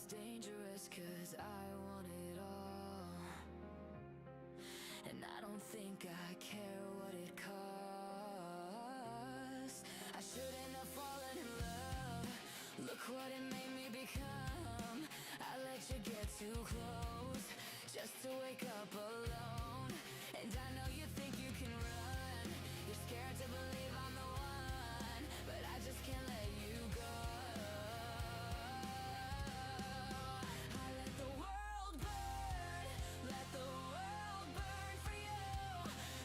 dangerous cause I want it all, and I don't think I care what it costs. I shouldn't have fallen in love, look what it made me become. I let you get too close, just to wake up alone. And I know you think you can run, you're scared to believe I'm the one, but I just can't let you go. I let the world burn, let the world burn for you.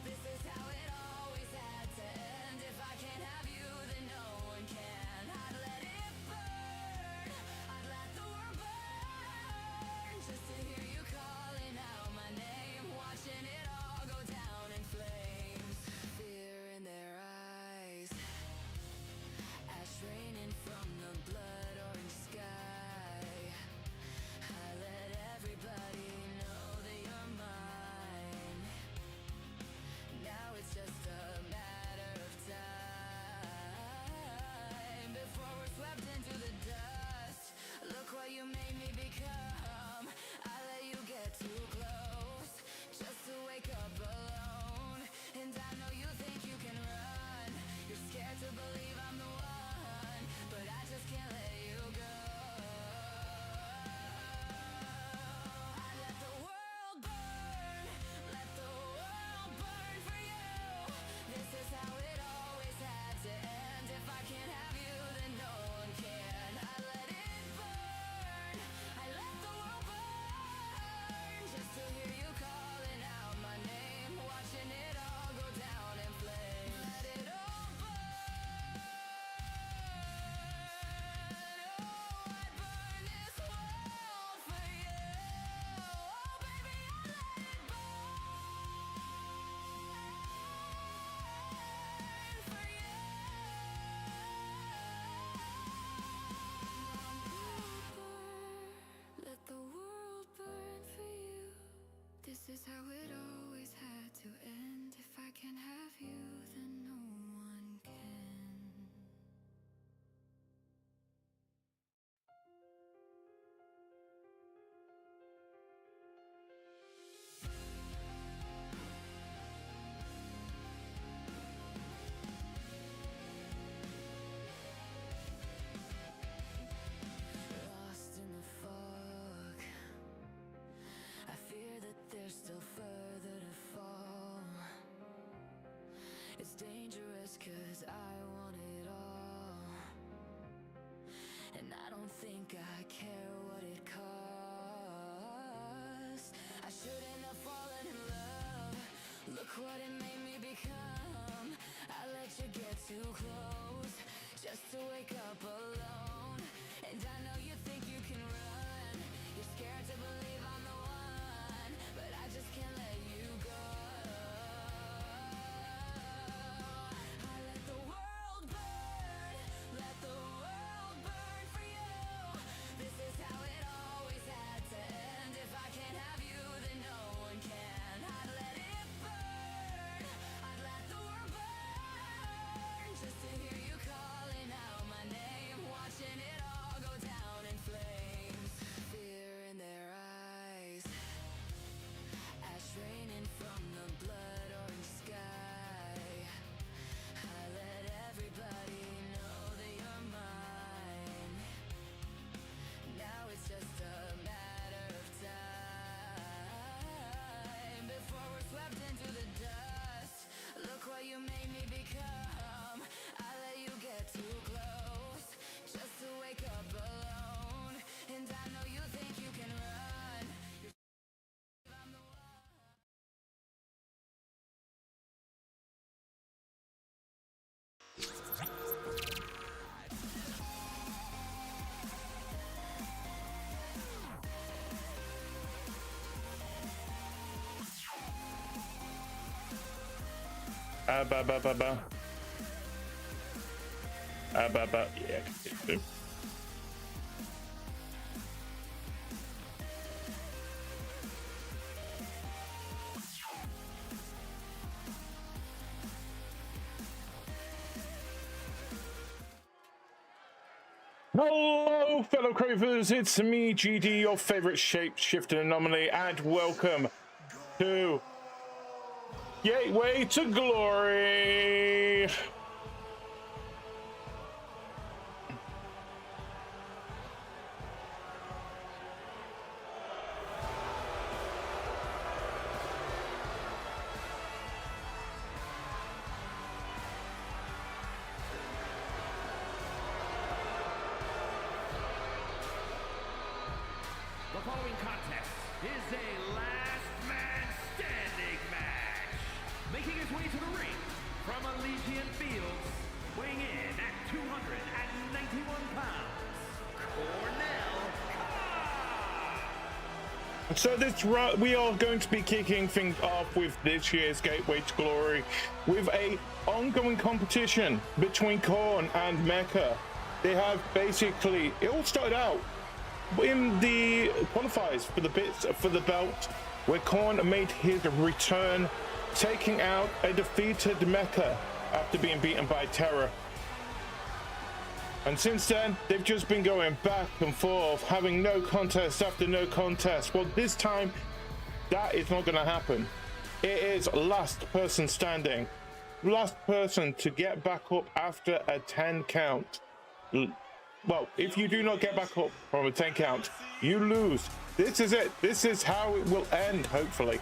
This is how it always had to end. If I can't have you, then no one can. I'd let it burn, I'd let the world burn, just to hear you calling out my name, watching it all go down in flames. Fear in their eyes, ash raining from the blood orange sky. I let everybody know that you're mine. Now it's just a matter of time before we're swept into the dust. Look what you made me become. I let you get too close, just to wake up alone. And I know you think you can run, you're scared to believe I'm the one, but I just can't let you go. I let the world burn, let the world burn for you. This is how it always had to end. If I can't have you, then no one can. I let it burn, I let the world burn, just to hear you calling out my name, watching it all go down in flames. Let it all burn. Oh, I'd burn this world for you. Oh, baby, I let it burn for you. Let the world burn for you. This is how it always had to end. If I can have you, then no one can. Lost in the fog, I fear that there's still further to fall. It's dangerous cause I want it all, and I don't think I care what it costs. I shouldn't have fallen in love, look what it made me become. I let you get too close, just to wake up alone. And I know you think you can run, you're scared to believe I'm the one, but I just can't let you go. I let the world burn, let the world burn for you. This is how it always had to end. If I can't have you, then no one can. I'd let it burn, I'd let the world burn, just to hear you calling out my name, watching it all go down in flames. Fear in their eyes, ash raining from the blood orange sky. I let everybody know that you're mine. Now it's just a matter of time before we're swept into the dust. Look what you made me become. I let you get too close, just to wake up alone. And I know you think you can run, I'm the one. Yeah. Hello, Hello, fellow cravers, it's me, GD, your favorite shape-shifting anomaly, and welcome to Gateway to Glory. The following contest is a last man standing match. Making his way to the ring from Elysian Fields, weighing in at 291 pounds, Corina Terra. So we are going to be kicking things off with this year's Gateway to Glory with a ongoing competition between Korn and Mecha. They have basically, it all started out in the qualifiers for the belt, where Korn made his return, taking out a defeated Mecha after being beaten by Terra. And since then, they've just been going back and forth, having no contest after no contest. Well, this time, that is not going to happen. It is last person standing, last person to get back up after a 10 count. Well, if you do not get back up from a 10 count, you lose. This is it. This is how it will end, hopefully.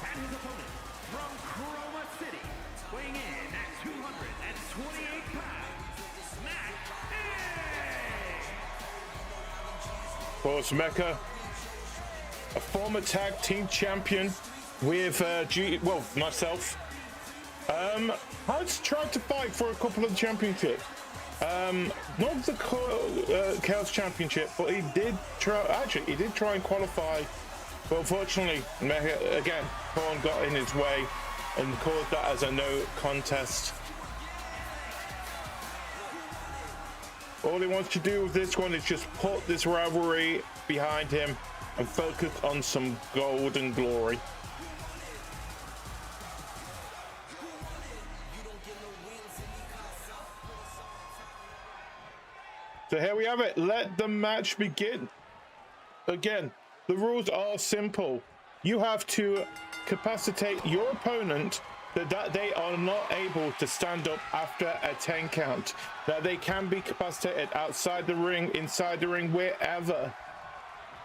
And his opponent from Chroma City, weighing in at 228 pounds, Mecha. Of course, Mecha, a former tag team champion with myself. Has tried to fight for a couple of championships. Not the Chaos Championship, but he did try. Actually, he did try and qualify, but unfortunately, Mecha, again, Korn got in his way and caused that as a no contest. All he wants to do with this one is just put this rivalry behind him and focus on some golden glory. So here we have it. Let the match begin. Again, the rules are simple. You have to capacitate your opponent that they are not able to stand up after a 10 count. That they can be capacitated outside the ring, inside the ring, wherever.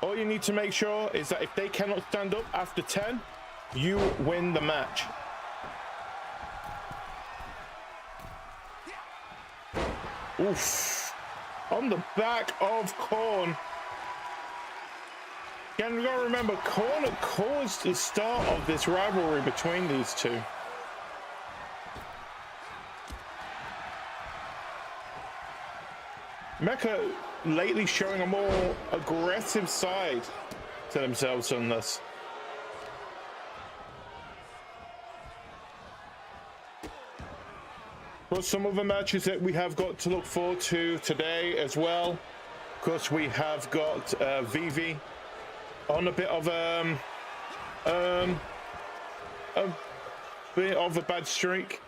All you need to make sure is that if they cannot stand up after 10, you win the match. Oof. On the back of Korn. Again, we've got to remember, Korn caused the start of this rivalry between these two. Mecha lately showing a more aggressive side to themselves on this. But some other matches that we have got to look forward to today as well. Of course, we have got Vivi on a bit of a bad streak,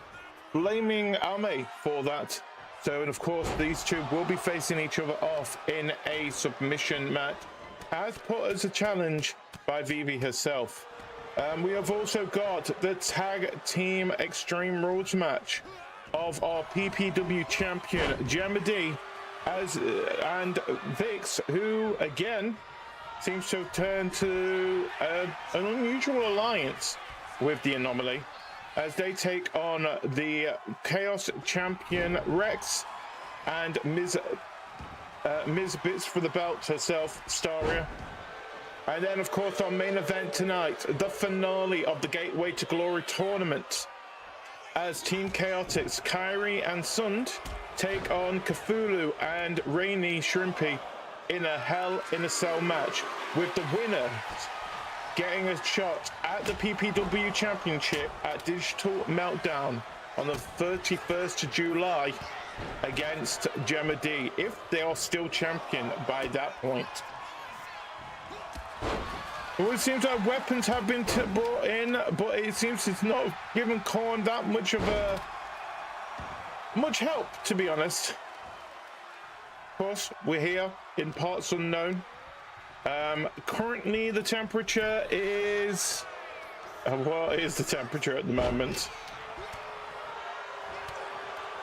blaming Ame for that. So, and of course, these two will be facing each other off in a submission match, as put as a challenge by Vivi herself. We have also got the tag team Extreme Rules match of our PPW champion Gemma and Vix, who again seems to have turned to an unusual alliance with the Anomaly, as they take on the Chaos Champion Rex and Ms. Bits for the belt herself, Staria. And then, of course, our main event tonight, the finale of the Gateway to Glory tournament, as Team Chaotix, Kairi and Sund take on Kithuluu and Rainy Shrimpy in a Hell in a Cell match, with the winner getting a shot at the PPW Championship at Digital Meltdown on the 31st of July against Gemma D, if they are still champion by that point. Well, it seems like weapons have been brought in, but it seems it's not given Korn that much of much help, to be honest. Of course, we're here in parts unknown. Currently, the temperature is... what is the temperature at the moment?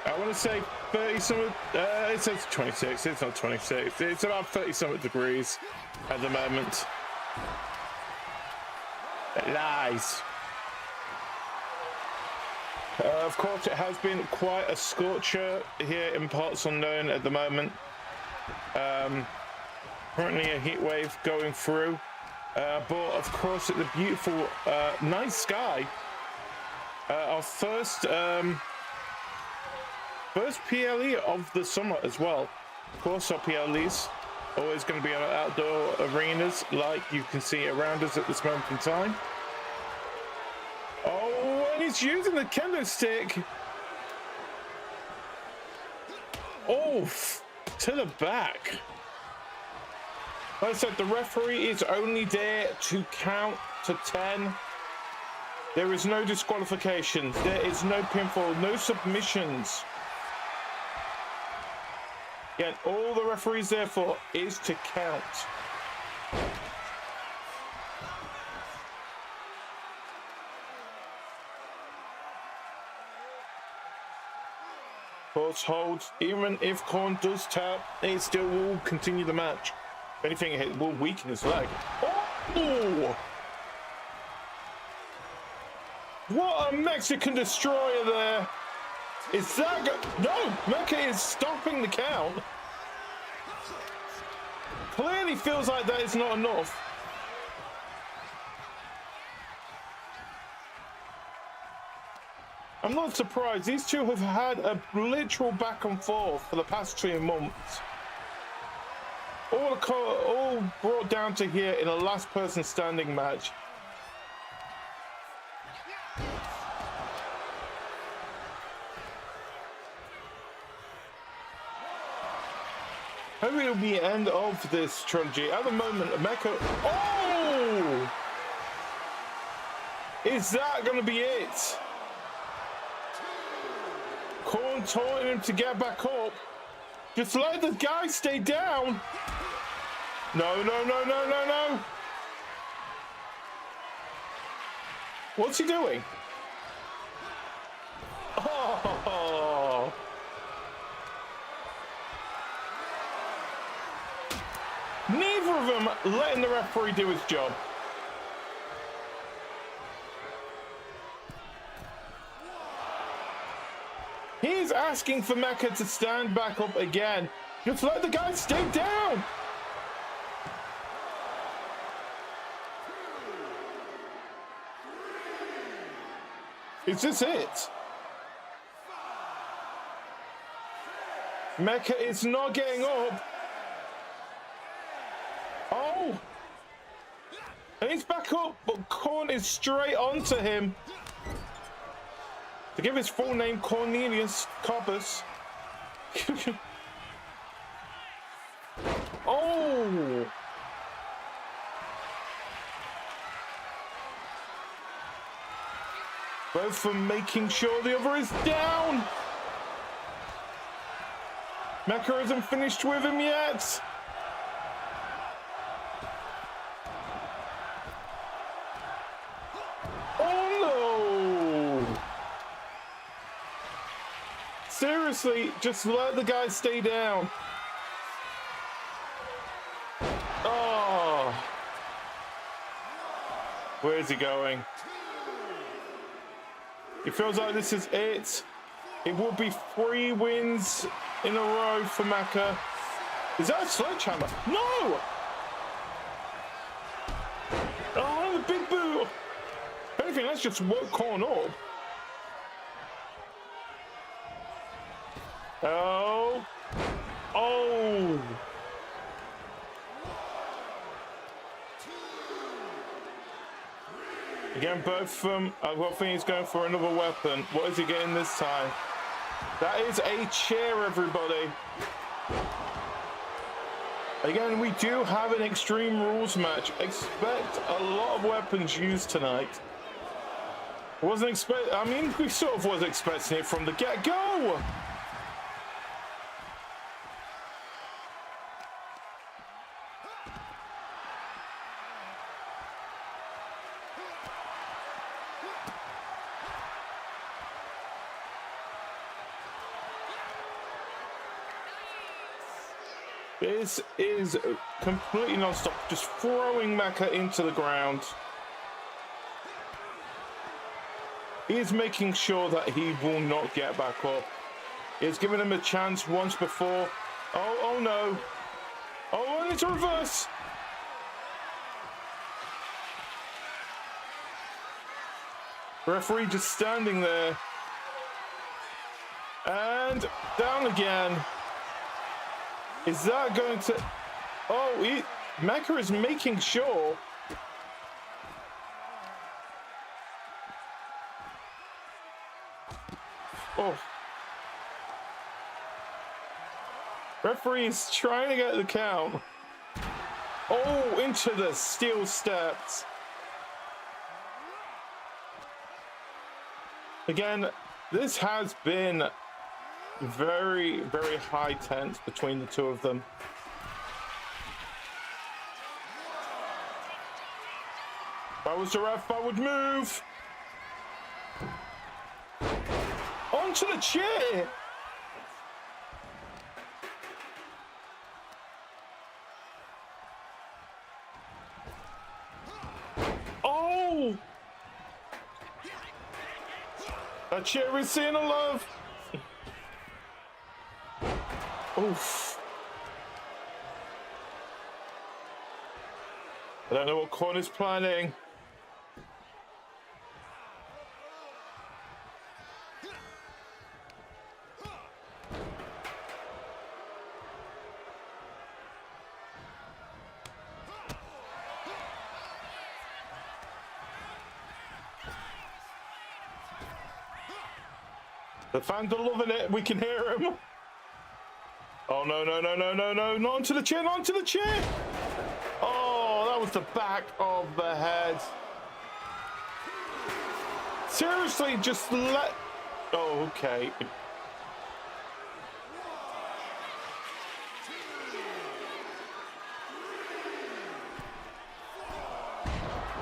I want to say 30 something. It says 26. It's not 26. It's about 30 something degrees at the moment. It lies. Of course, it has been quite a scorcher here in parts unknown at the moment. Currently a heat wave going through, but of course the beautiful night sky. Our first PLE of the summer as well. Of course, our PLEs always going to be on outdoor arenas, like you can see around us at this moment in time. Oh, and he's using the kendo stick. Oh, to the back. Like I said, the referee is only there to count to 10. There is no disqualifications. There is no pinfall, no submissions. Yet all the referee's there for is to count. Horse holds. Even if Korn does tap, it still will continue the match. If anything, it will weaken his leg. Oh! What a Mexican destroyer there! Is that no? Mecha is stopping the count. Clearly feels like that is not enough. I'm not surprised. These two have had a literal back and forth for the past 2 months. All brought down to here in a last person standing match. Maybe it'll be the end of this trilogy. At the moment, Mecha... Oh! Is that going to be it? Korn taunting him to get back up. Just let the guy stay down. No, no, no, no, no, no. What's he doing? Oh! Neither of them letting the referee do his job. He's asking for Mecha to stand back up again. Just let the guy stay down. Is this it? Mecha is not getting up. Oh! And he's back up, but Korn is straight onto him. To give his full name, Cornelius Cobbus. Oh! Both for making sure the other is down. Mecha hasn't finished with him yet. Oh no! Seriously, just let the guy stay down. Oh! Where is he going? It feels like this is it. It will be 3 wins in a row for Mecha. Is that a sledgehammer? No! Oh, the big boot! If anything, let's just woke Korn up. Oh! Oh! Again, both of them, I think he's going for another weapon. What is he getting this time? That is a chair, everybody. Again, we do have an Extreme Rules match. Expect a lot of weapons used tonight. I mean, we sort of was expecting it from the get-go. This is completely non-stop, just throwing Mecha into the ground. He is making sure that he will not get back up. He's given him a chance once before. Oh no. Oh, and it's a reverse. Referee just standing there. And down again. Is that going to... Oh, Mecha is making sure. Oh. Referee is trying to get the count. Oh, into the steel steps. Again, this has been very, very high tense between the two of them. If I was the ref, I would move. Onto the chair. Oh! That chair is seeing a love. Oof. I don't know what Corner's planning. The fans are loving it. We can hear him. Oh, no, no, no, no, no, no. Not onto the chair, not onto the chair. Oh, that was the back of the head. Seriously, just let... Oh, okay.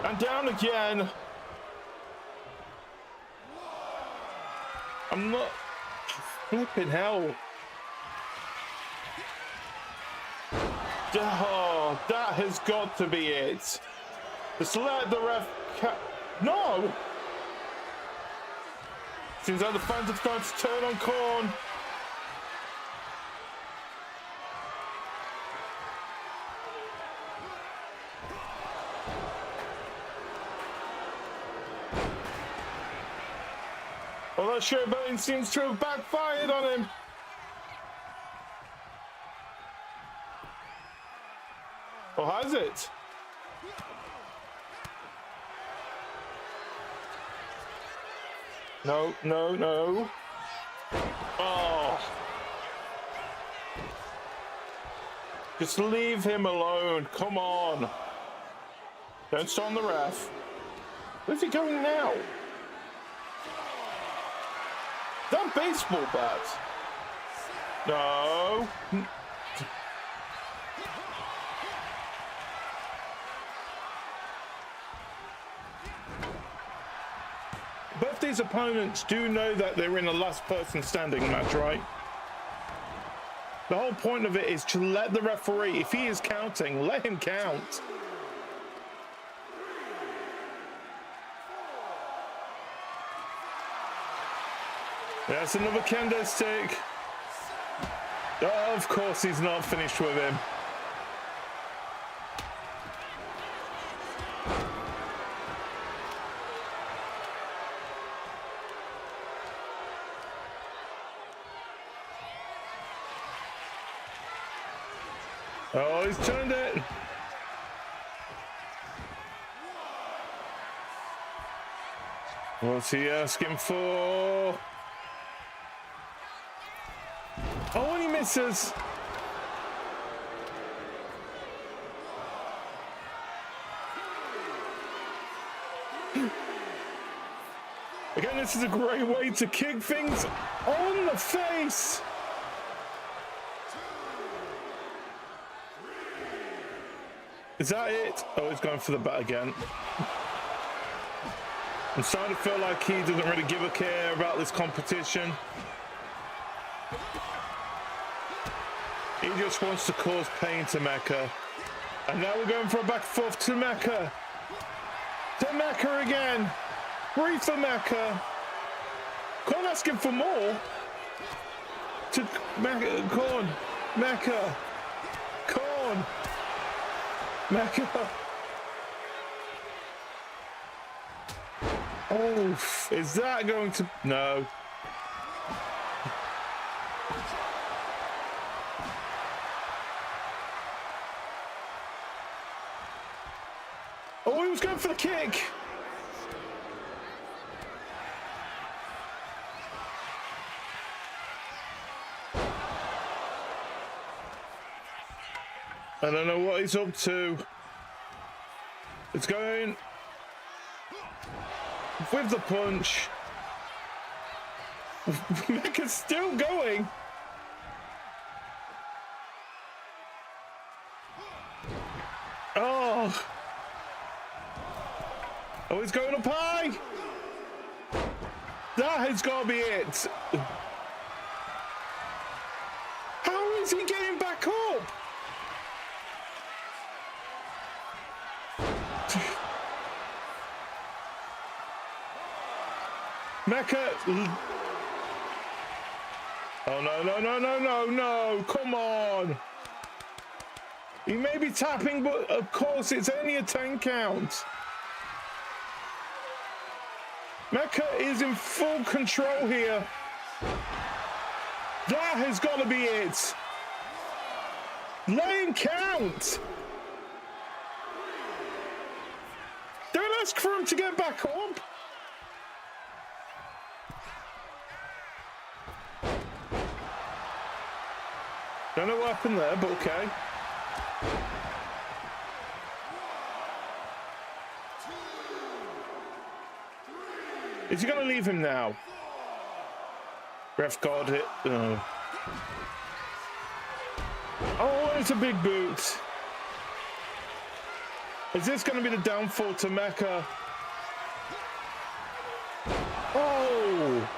And down again. I'm not... Flipping hell. Oh, that has got to be it. Just let the ref... No! Seems like the fans have started to turn on Korn. Well, that showboating seems to have backfired on him. Or has it? No, no, no. Oh. Just leave him alone. Come on. Don't storm the ref. Where's he going now? That baseball bat. No. Both these opponents do know that they're in a last person standing match, right? The whole point of it is to let the referee, if he is counting, let him count. That's another kendo stick. Oh, of course he's not finished with him. Oh, he's turned it. What's he asking for? Oh, and he misses. Again, this is a great way to kick things on the face. Is that it? Oh, he's going for the bat again. I'm starting to feel like he doesn't really give a care about this competition. He just wants to cause pain to Mecha. And now we're going for a back and forth to Mecha. To Mecha again. Breathe for Mecha. Can't ask him for more. To Mecha. Corn. Mecha. Corn. Mecha. Oh, is that going to... No. Oh, he was going for the kick. I don't know what he's up to. It's going with the punch. Mecha's still going. Oh. Oh, he's going up high. That has got to be it. How is he getting back up? Mecha. Oh, no, no, no, no, no, no. Come on. He may be tapping, but of course it's only a 10 count. Mecha is in full control here. That has got to be it. Let him count. Don't ask for him to get back up. Don't know what happened there, but okay. Is he going to leave him now? Ref got it. Oh, it's a big boot. Is this going to be the downfall to Mecha? Oh!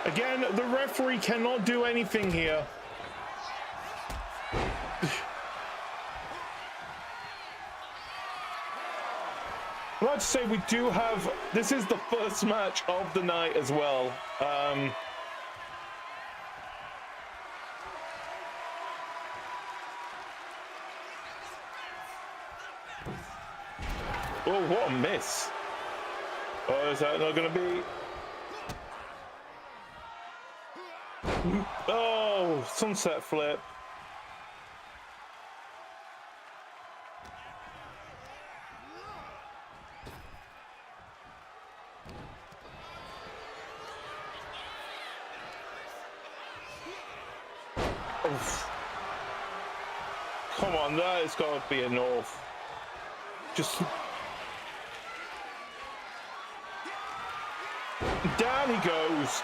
Again, the referee cannot do anything here. I'd like to say we do have... This is the first match of the night as well. Oh, what a miss. Oh, is that not going to be... Oh, sunset flip. Oof. Come on, that has got to be enough. Just... Down he goes.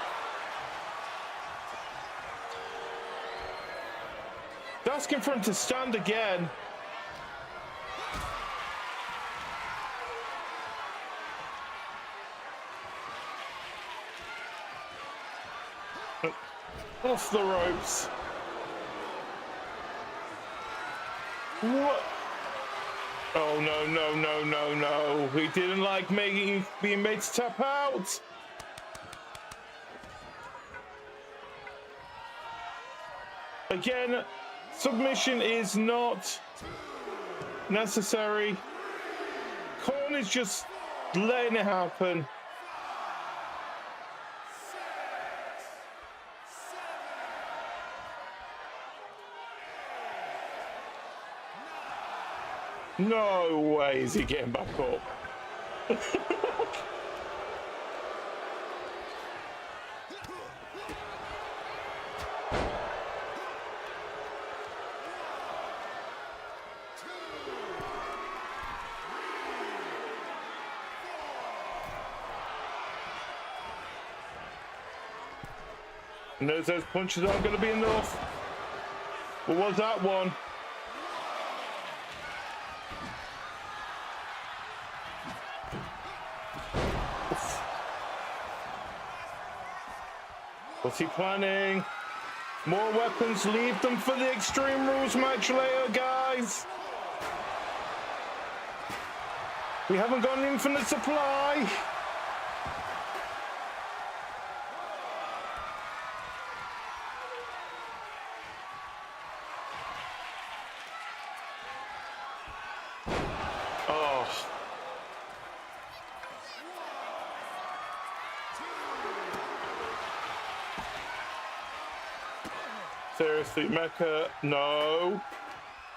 Asking for him to stand again. Off the ropes. What? Oh no, no, no, no, no. He didn't like being made to tap out. Again, submission is not necessary. Korn is just letting it happen. No way is he getting back up. And those punches aren't going to be enough. What was that one? What's he planning? More weapons, leave them for the Extreme Rules match later, guys. We haven't got an infinite supply. Seriously, Mecha, no.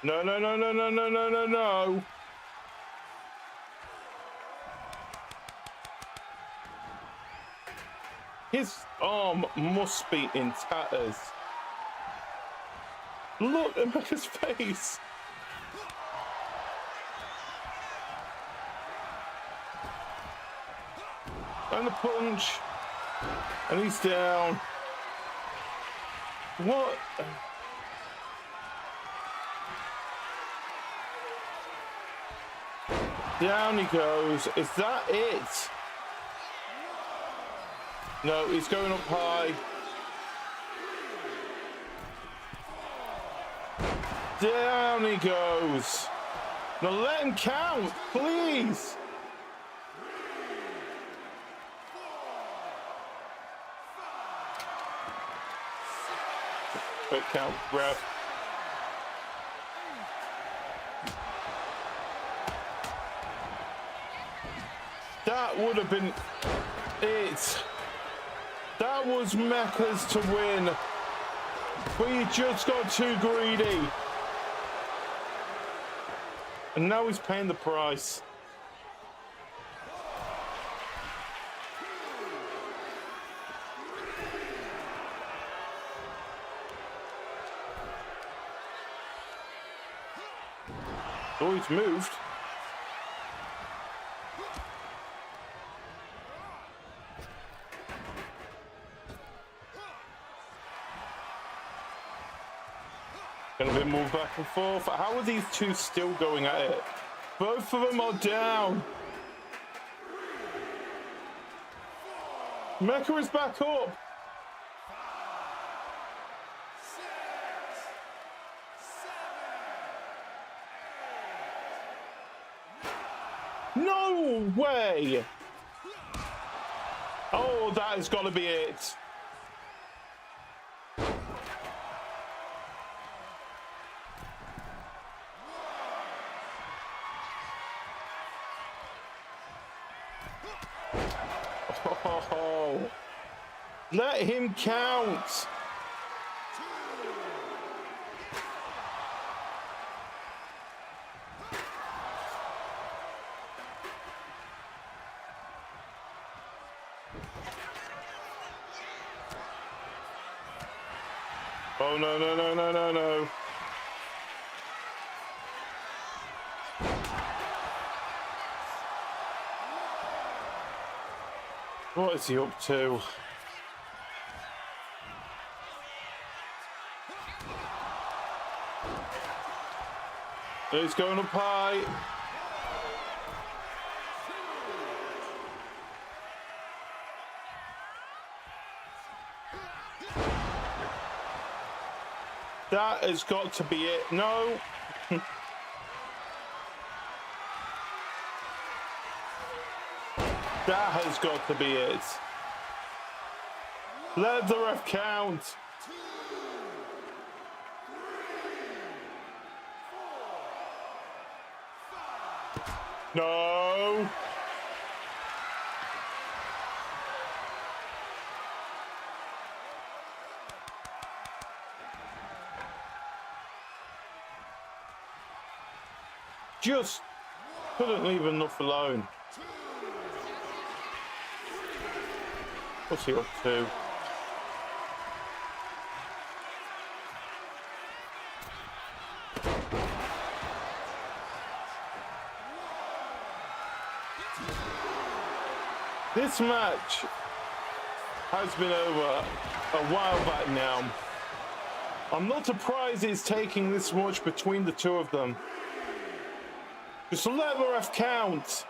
No, no, no, no, no, no, no, no, no. His arm must be in tatters. Look at Mecha's face. And the punch. And he's down. What? Down he goes. Is that it? No, he's going up high. Down he goes. Now let him count, please. Quick count, ref. That would have been it. That was Mecha's to win. But he just got too greedy. And now he's paying the price. Oh, he's moved. Gonna be moved back and forth. How are these two still going at it? Both of them are down. Mecha is back up. No way! Oh, that has got to be it. Oh, let him count. Oh, no, no, no, no, no, no. What is he up to? He's going up high. That has got to be it. No. That has got to be it. Let the ref count. No. just couldn't leave enough alone. What's he up to? This match has been over a while back now. I'm not surprised it's taking this much between the two of them. Just let the ref count.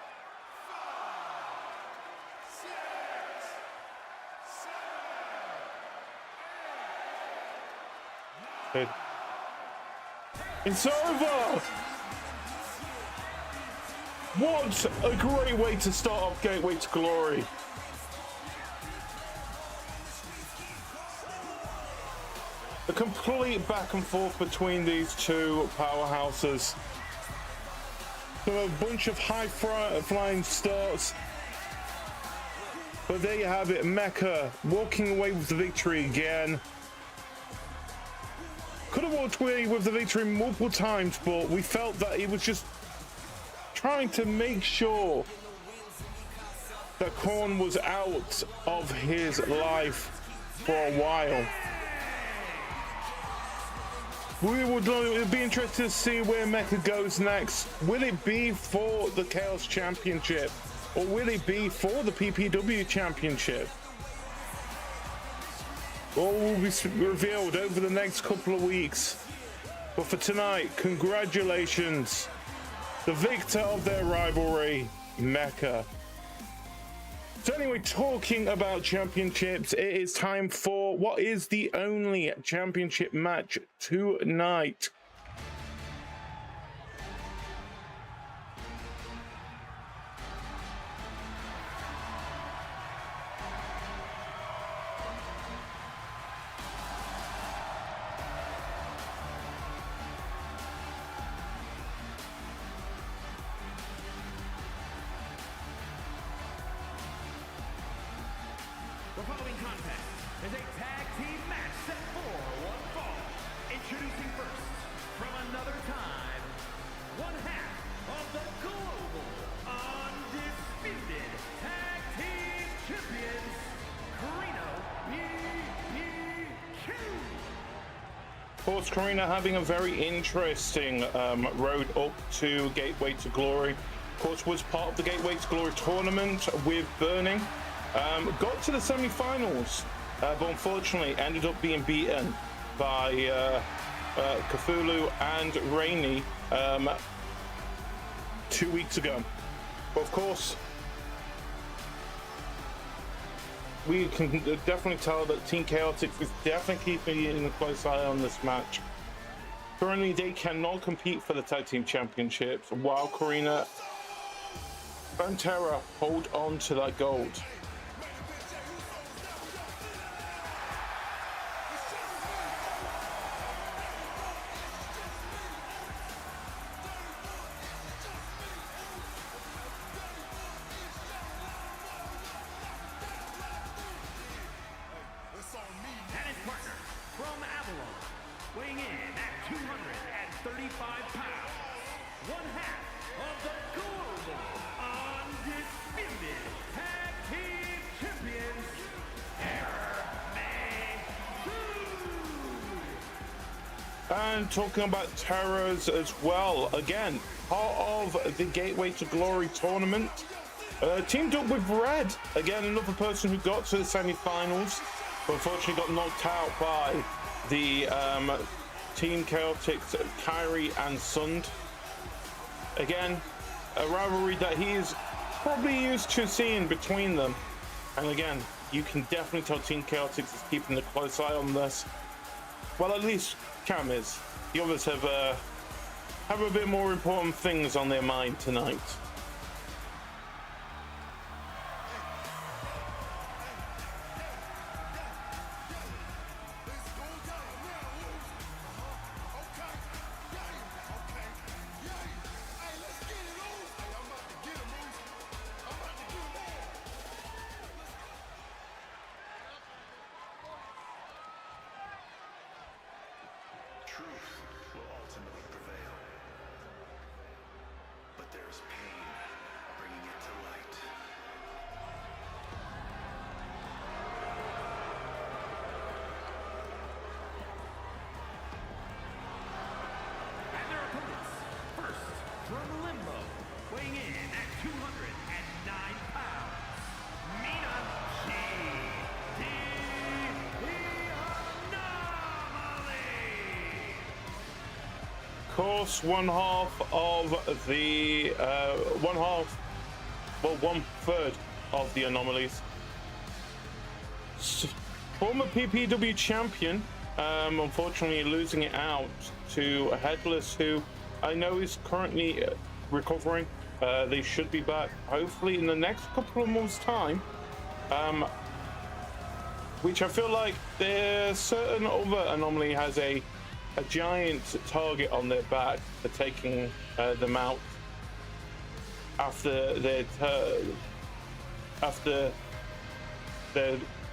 It's over! What a great way to start off Gateway to Glory. A complete back and forth between these two powerhouses. So a bunch of high flying starts. But there you have it, Mecha walking away with the victory again. Could have walked away with the victory multiple times, but we felt that he was just trying to make sure that Korn was out of his life for a while. We would be interested to see where Mecha goes next. Will it be for the Chaos Championship, or will it be for the PPW Championship? All will be revealed over the next couple of weeks. But for tonight, congratulations, the victor of their rivalry, Mecha. So anyway, talking about championships, it is time for what is the only championship match tonight. The following contest is a tag team match set for one fall. Introducing first, from another time, one half of the global undisputed tag team champions, Corina Terra. Of course, Corina having a very interesting road up to Gateway to Glory. Of course, was part of the Gateway to Glory tournament with Burning. Got to the semi-finals, but unfortunately ended up being beaten by Kithuluu and Rainy 2 weeks ago. But of course, we can definitely tell that Team Chaotix is definitely keeping a close eye on this match. Currently, they cannot compete for the tag team championships, while Corina and Terra hold on to that gold. Weighing in at 235 pounds, one half of the global undisputed tag team champions, Ame Asagi. And talking about Terras as well, again, part of the Gateway to Glory tournament, teamed up with Red, again another person who got to the semi-finals, but unfortunately got knocked out by the Team Chaotix, Kairi and Sund. Again, a rivalry that he is probably used to seeing between them. And again, you can definitely tell Team Chaotix is keeping a close eye on this. Well, at least Cam is. The others have a bit more important things on their mind tonight. course, one third of the Anomalies. Former PPW champion, unfortunately losing it out to Headless, who I know is currently recovering. They should be back hopefully in the next couple of months' time. Which I feel like there's certain other Anomaly has a giant target on their back for taking them out after their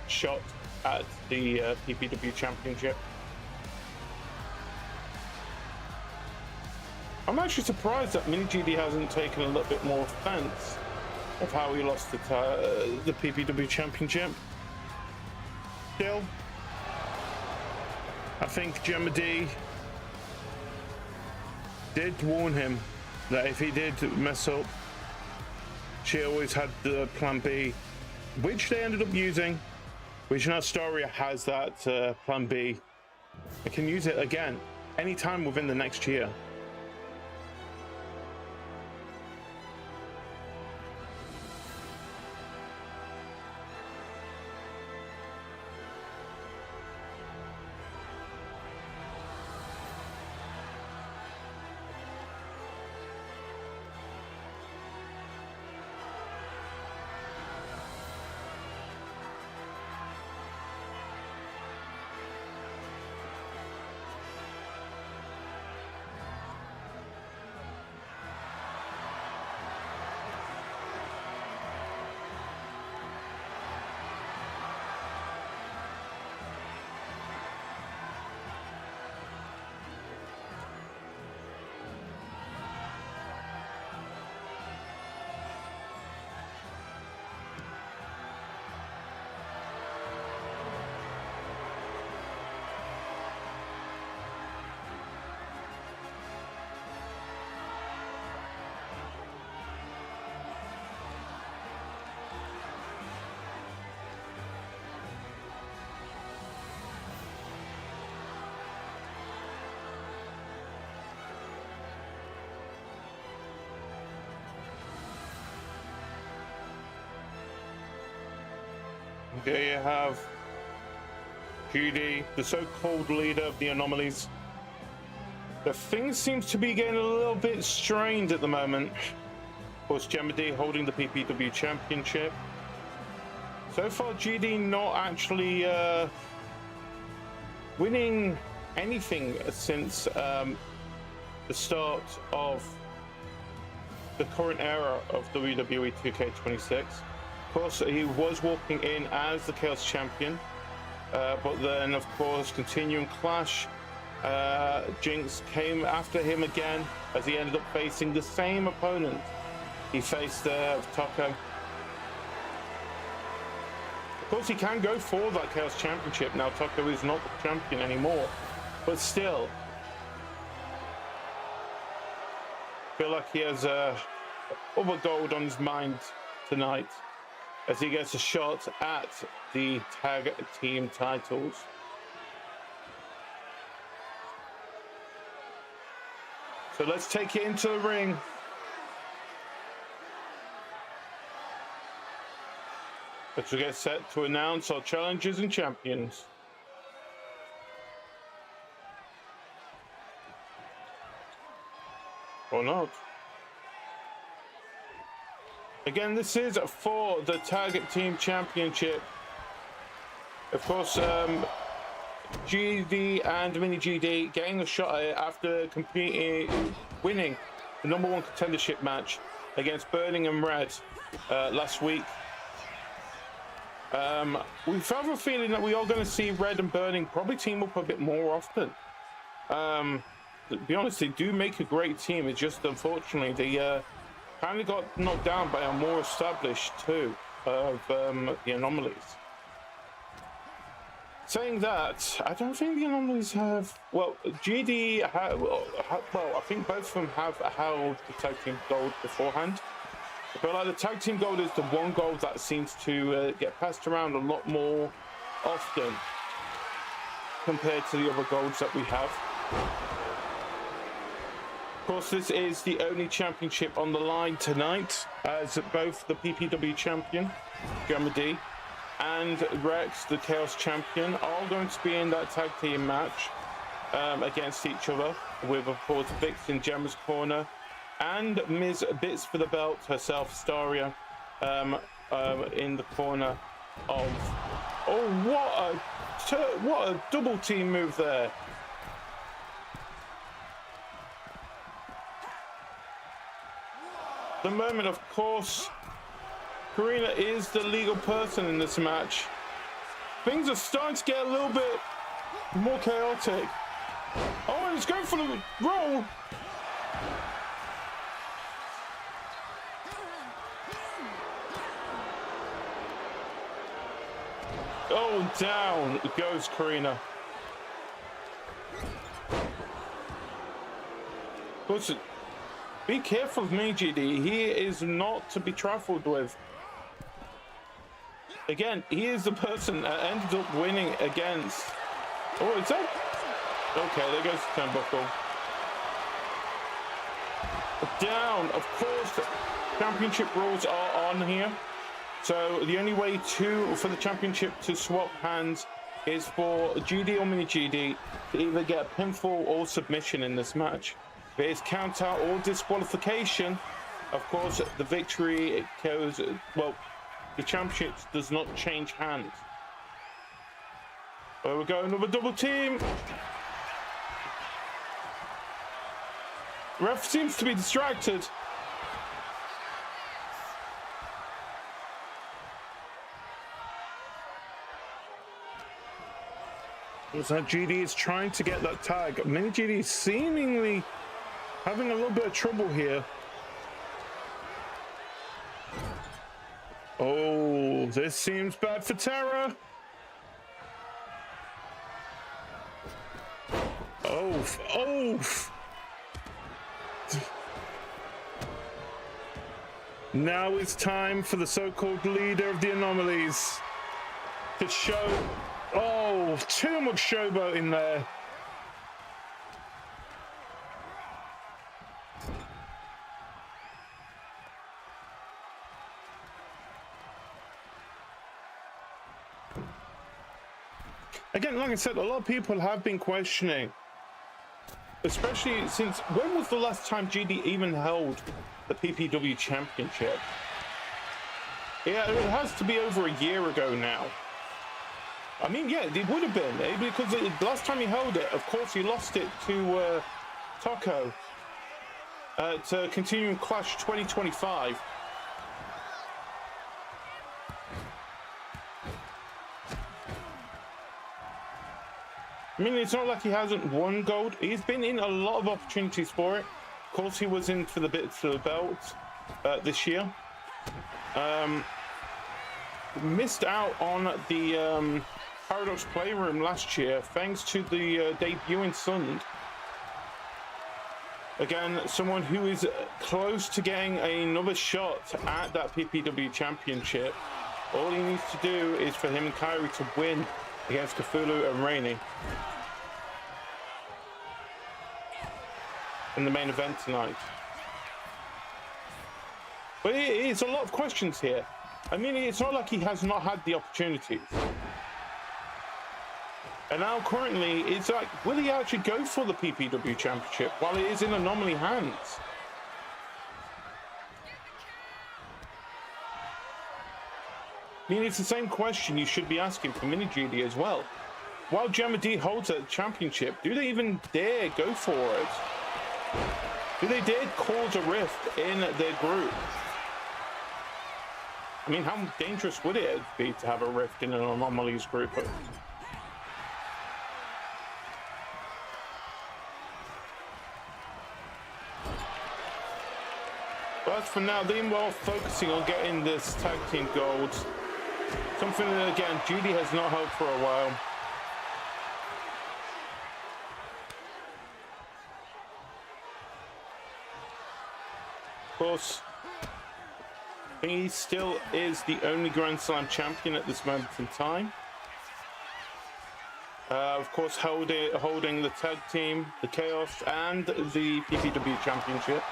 shot at the PPW Championship. I'm actually surprised that Mini GD hasn't taken a little bit more offense of how he lost the PPW Championship. Still, I think Gemma D did warn him that if he did mess up, she always had the plan B, which they ended up using, which now Staria has that plan B. They can use it again anytime within the next year. There you have GD, the so-called leader of the Anomalies. The thing seems to be getting a little bit strained at the moment. Of course, Gemma D holding the PPW Championship. So far, GD not actually winning anything since the start of the current era of WWE 2K26. Of course, he was walking in as the Chaos Champion, but then, of course, continuing clash, Jinx came after him again as he ended up facing the same opponent he faced Taco. Of course, he can go for that Chaos Championship now. Taco is not the champion anymore, but still, I feel like he has other gold on his mind tonight, as he gets a shot at the tag team titles. So let's take it into the ring. Let's get set to announce our challengers and champions. Or not. Again, this is for the Tag Team Championship. Of course, GD and Mini GD getting a shot at it after winning the #1 contendership match against Burning and Red last week. We have a feeling that we are going to see Red and Burning probably team up a bit more often. To be honest, they do make a great team. It's just unfortunately they kind of got knocked down by a more established two of the Anomalies. Saying that, I don't think the Anomalies have, well, GD, well, I think both of them have held the tag team gold beforehand. But like the tag team gold is the one gold that seems to get passed around a lot more often compared to the other golds that we have. course, this is the only championship on the line tonight, as both the PPW champion, Gemma D, and Rex, the Chaos champion, are going to be in that tag team match against each other, with, of course, Vix in Gemma's corner, and Ms. Bits for the belt herself, Staria, in the corner of... Oh, what a double team move there. The moment, of course, Corina is the legal person in this match. Things are starting to get a little bit more chaotic. Oh, and it's going for the roll. Oh, down goes Corina. What's it? Be careful of me, GD. He is not to be trifled with. Again, he is the person that ended up winning against... Oh, is that... Okay, there goes the turnbuckle. Down, of course. Championship rules are on here. So the only way for the championship to swap hands is for GD or Mini GD to either get a pinfall or submission in this match. If it is count out or disqualification, of course, the victory goes, well, the championship does not change hands. There we go, another double team. Ref seems to be distracted. So GD is trying to get that tag. Mini GD is seemingly having a little bit of trouble here. Oh, this seems bad for Terra. Oof, oof. Now it's time for the so-called leader of the Anomalies to show. Oh, too much showboat in there. Again, like I said, a lot of people have been questioning, especially since, when was the last time GD even held the PPW Championship? Yeah, it has to be over a year ago now. I mean, yeah, it would have been, because the last time he held it, of course, he lost it to Taco to Continuing Clash 2025. I mean, it's not like he hasn't won gold. He's been in a lot of opportunities for it. Of course, he was in for the bits of the belt this year. Missed out on the Paradox Playroom last year, thanks to the debut in Sund. Again, someone who is close to getting another shot at that PPW Championship. All he needs to do is for him and Kairi to win against Kithuluu and Rainy in the main event tonight. But it's a lot of questions here. I mean, it's not like he has not had the opportunities. And now currently, it's like, will he actually go for the PPW Championship while it is in Anomaly hands? I mean, it's the same question you should be asking for Mini GD as well. While Gemma D holds a championship, do they even dare go for it? Do they dare cause a rift in their group? I mean, how dangerous would it be to have a rift in an Anomalies group? But as for now, they are focusing on getting this tag team gold. Something that, again, GD has not held for a while. Of course, he still is the only Grand Slam champion at this moment in time. Of course, holding the tag team, the Chaos, and the PPW Championship.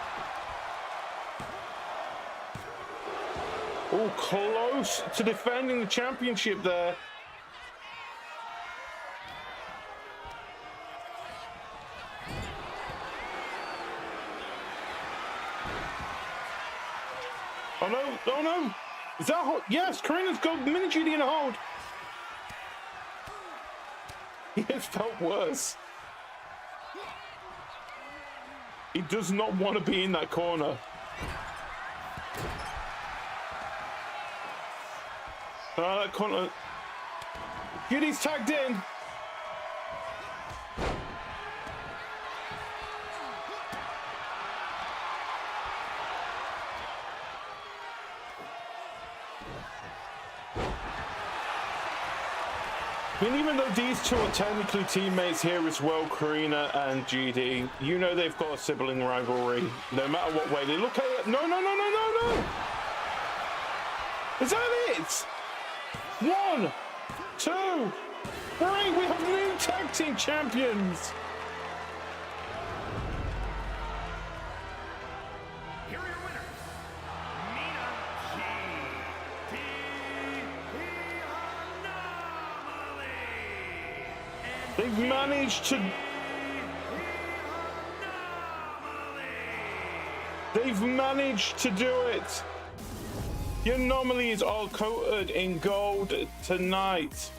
Oh, close to defending the championship there. Oh no, oh no. Is that hold? Yes, Corina's got mini GD in a hold. It felt worse. He does not want to be in that corner. That corner. GD's tagged in. I mean, even though these two are technically teammates here as well, Corina and GD, you know they've got a sibling rivalry. No matter what way they look at it. No, no, no, no, no, no! Is that it? 1, 2, 3, we have new tag team champions! Here are your winners, Anomalies. They've managed to... They've managed to do it! The Anomalies are coated in gold tonight.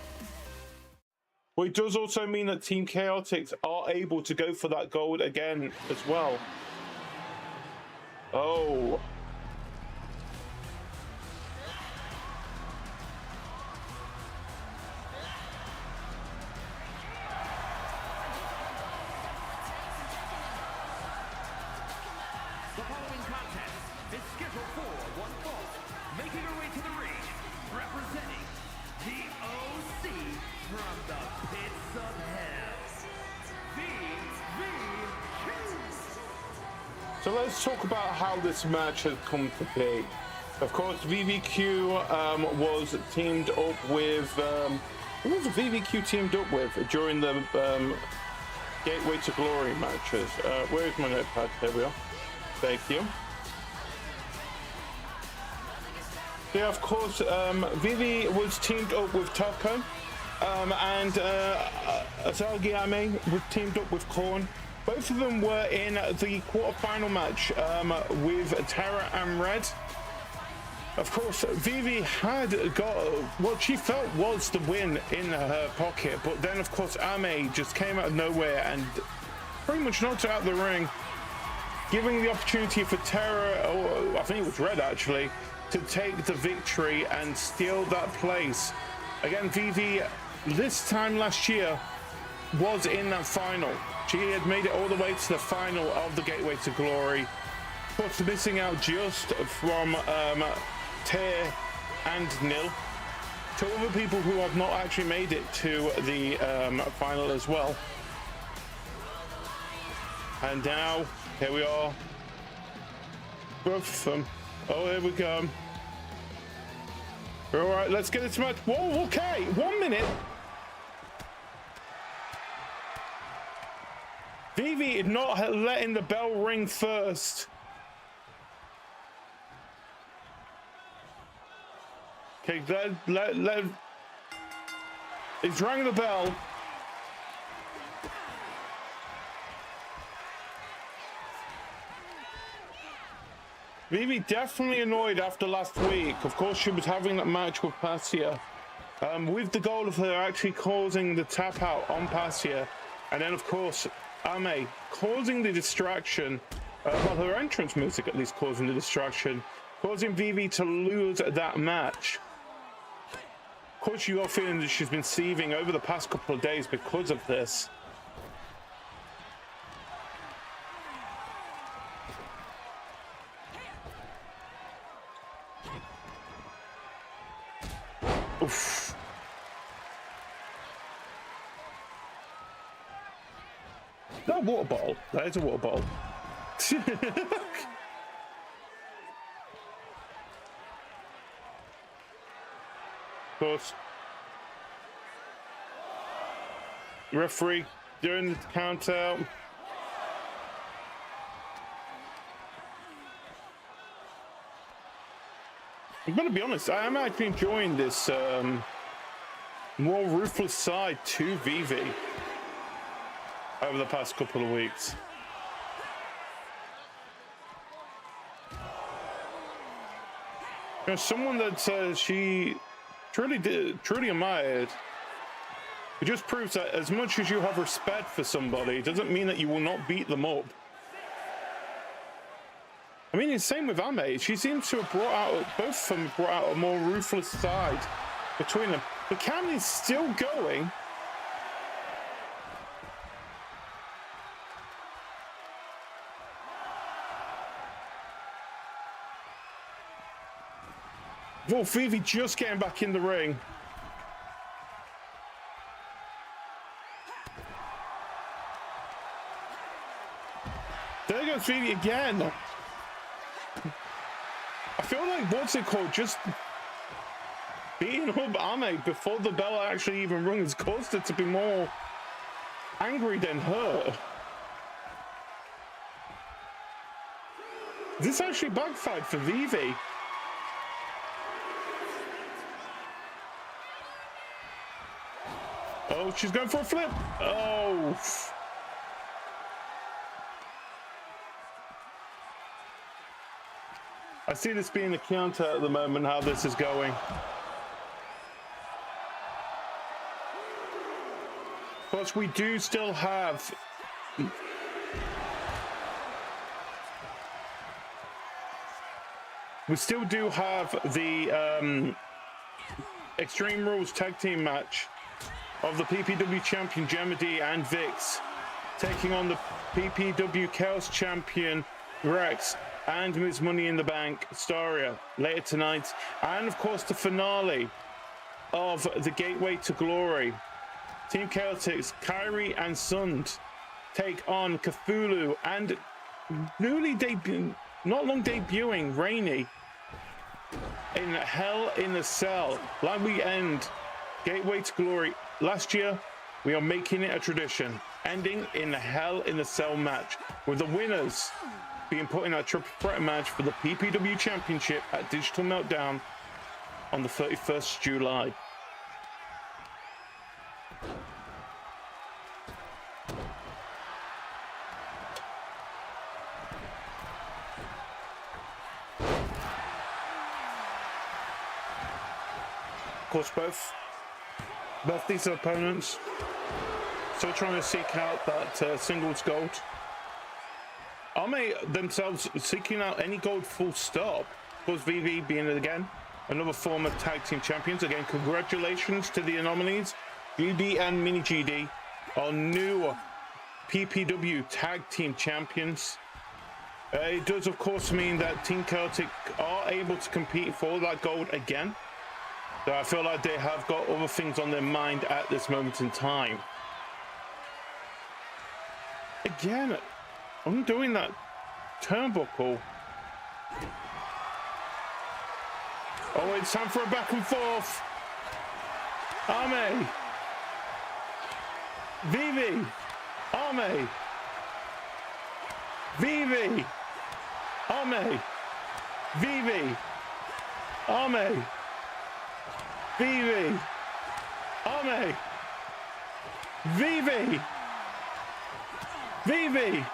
Well, it does also mean that Team Chaotix are able to go for that gold again as well. Oh. The following contest is scheduled for one fall. Making her way to the ring, representing the OC from the pits of hell, Viviku. So let's talk about how this match has come to be. Of course, Viviku was teamed up with... who was Viviku teamed up with during the Gateway to Glory matches? Where is my notepad? There we are. Thank you. Yeah, of course, Vivi was teamed up with Taco, and Asagi Ame was teamed up with Korn. Both of them were in the quarterfinal match with Terra and Red. Of course, Vivi had got what she felt was the win in her pocket, but then, of course, Ame just came out of nowhere and pretty much knocked her out of the ring, giving the opportunity for Terra, or I think it was Red actually, to take the victory and steal that place. Again, Vivi, this time last year, was in that final. She had made it all the way to the final of the Gateway to Glory. Of course, missing out just from Tear and Nil. Two other people who have not actually made it to the final as well. And now, here we are. Both of them. Oh, here we go. All right, let's get this match. Whoa, okay, 1 minute. Vivi not letting the bell ring first. Okay, he's rang the bell. Vivi definitely annoyed after last week. Of course, she was having that match with Passia, with the goal of her actually causing the tap out on Passia, and then of course Ame causing the distraction, well, her entrance music at least causing the distraction, causing Vivi to lose that match. Of course, you got a feeling that she's been seething over the past couple of days because of this. Oof. That water bottle. That is a water bottle. Of course. Referee doing the count out. I'm gonna be honest, I am actually enjoying this more ruthless side to Vivi over the past couple of weeks. You know, someone that she truly admired. It just proves that as much as you have respect for somebody, it doesn't mean that you will not beat them up. I mean, it's the same with Ame. She seems to have brought out, both of them brought out a more ruthless side between them. But Cam is still going. Well, Vivi just getting back in the ring. There goes Vivi again. I feel like, what's it called, just beating up Ame before the bell actually even rung has caused her to be more angry than her. This actually backfired for Vivi. Oh, she's going for a flip. Oh. I see this being a counter at the moment, how this is going. Plus, we do still have... We still do have the Extreme Rules tag team match of the PPW Champion Gemini and Vix taking on the PPW Chaos Champion Rex and Ms. Money in the Bank Staria later tonight, and of course the finale of the Gateway to Glory. Team Chaotix, Kairi and Sund take on Kithuluu and not long debuting Rainy in Hell in the Cell. Like we end Gateway to Glory last year, we are making it a tradition, ending in the Hell in the Cell match, with the winners being put in a triple threat match for the PPW Championship at Digital Meltdown on the 31st July. Of course, both these opponents still trying to seek out that singles gold. Ame themselves seeking out any gold full stop. Of course, Vivi being again another former tag team champions. Again, congratulations to the Anomalies, GD and Mini GD, our new PPW tag team champions. It does of course mean that Team Chaotix are able to compete for that gold again. So I feel like they have got other things on their mind at this moment in time. Again, I'm doing that turnbuckle. Oh, it's time for a back and forth. Ame. Vivi. Ame. Vivi. Ame. Vivi. Ame. Vivi. Ame. Vivi. Vivi.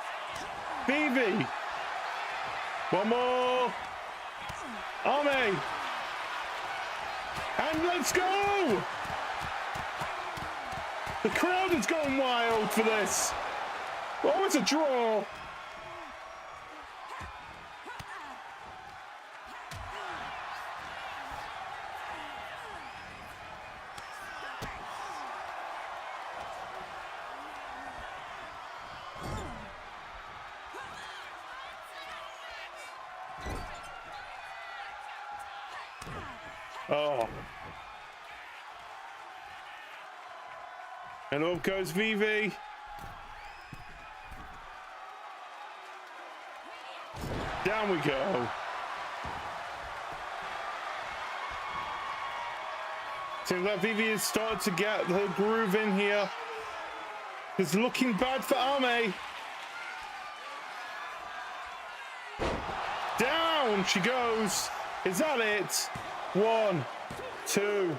Vivi. One more. Ame. And let's go! The crowd is going wild for this. Oh, it's a draw. Oh. And up goes Vivi. Down we go. Seems like Vivi has started to get her groove in here. It's looking bad for Ame. Down she goes. Is that it? 1, 2,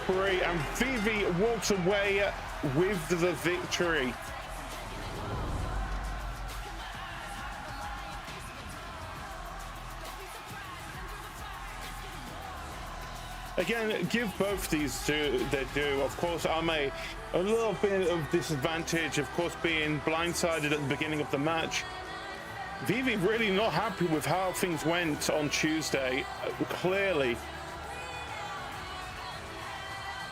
3, and Vivi walks away with the victory. Again, give both these two their due. Of course, Ame, a little bit of disadvantage, of course, being blindsided at the beginning of the match. Vivi really not happy with how things went on Tuesday, clearly.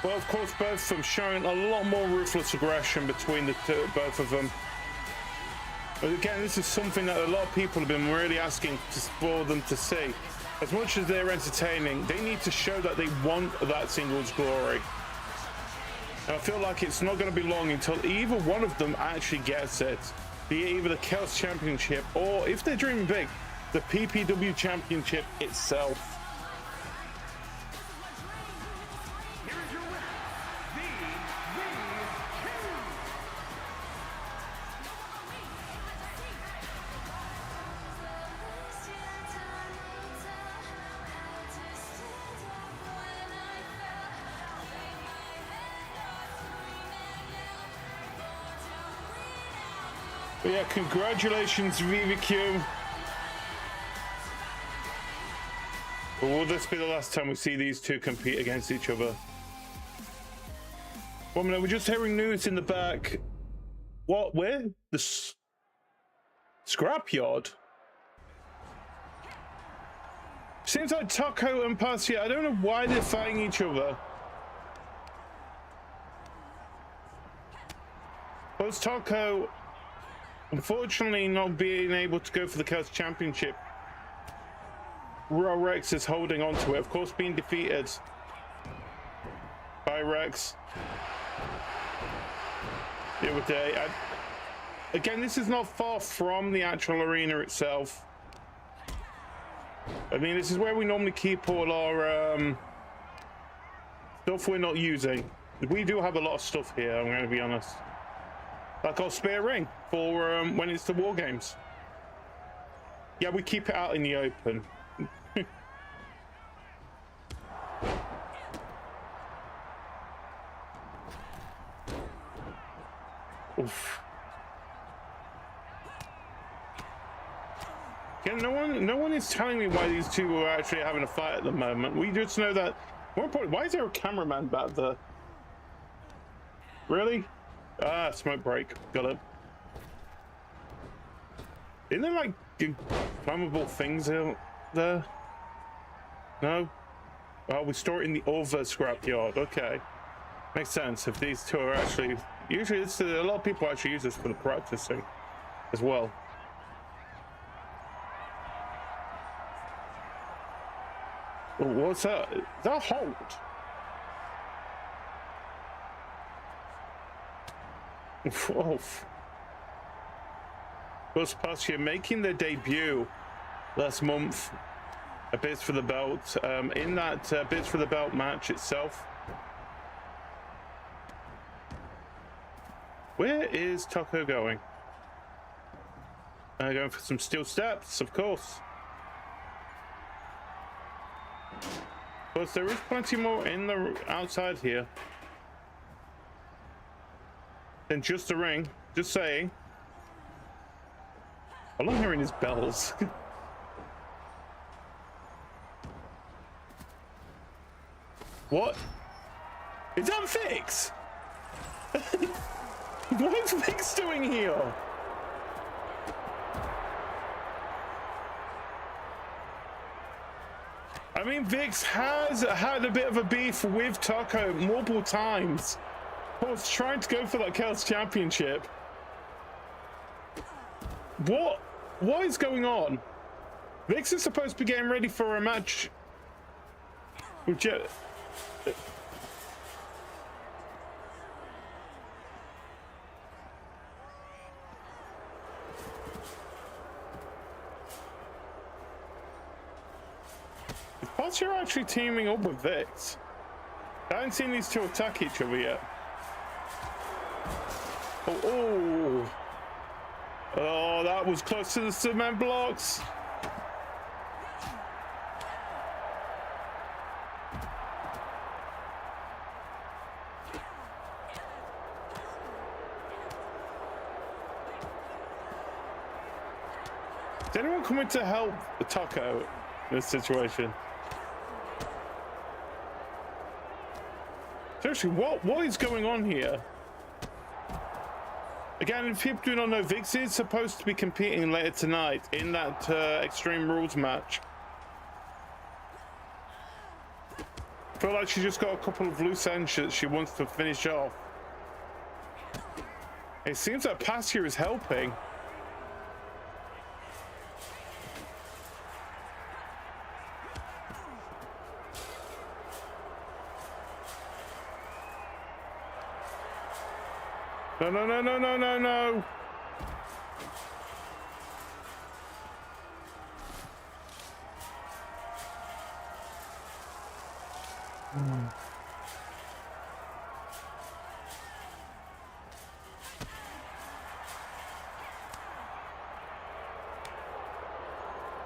Well, of course, both of them showing a lot more ruthless aggression between the two, both of them. But again, this is something that a lot of people have been really asking for them to see. As much as they're entertaining, they need to show that they want that singles glory. And I feel like it's not going to be long until either one of them actually gets it. Be it either the Chaos Championship or, if they're dreaming big, the PPW Championship itself. But yeah, congratulations, Viviku. But will this be the last time we see these two compete against each other? 1 minute, we're just hearing news in the back. What? Where? The scrapyard? Seems like Taco and Passia, I don't know why they're fighting each other. Both Taco, unfortunately, not being able to go for the Chaos Championship. Rex is holding on to it, of course, being defeated by Rex the other day. Again, this is not far from the actual arena itself. I mean, this is where we normally keep all our stuff we're not using. We do have a lot of stuff here, I'm going to be honest. Like our spare ring for when it's the War Games. Yeah, we keep it out in the open. Oof. Yeah, no one is telling me why these two are actually having a fight at the moment. We just know that. More important, why is there a cameraman back there? Really? Ah, smoke break. Got it. Isn't there like flammable things out there? No? Oh, we store it in the other scrapyard. Okay. Makes sense if these two are actually... Usually it's a lot of people actually use this for the practicing as well. Oh, what's that? Is that a hold? Oh. Passia making their debut last month. A Bids for the Belt. In that Bids for the Belt match itself. Where is Taco going? Going for some steel steps, of course. But there is plenty more in the outside here than just the ring. Just saying. All I'm hearing is bells. What? Is that Vix? What is Vix doing here? I mean, Vix has had a bit of a beef with Taco multiple times. Of course, trying to go for that Chaos Championship. What is going on? Vix is supposed to be getting ready for a match with Passia are actually teaming up with Vix. I haven't seen these two attack each other yet. Oh, oh. Oh, that was close to the cement blocks. Is anyone coming to help Taco in this situation? Seriously, what is going on here? Again, if people do not know, Vix is supposed to be competing later tonight in that Extreme Rules match. I feel like she just got a couple of loose ends that she wants to finish off. It seems that Passia is helping. No, no, no, no, no, no, no.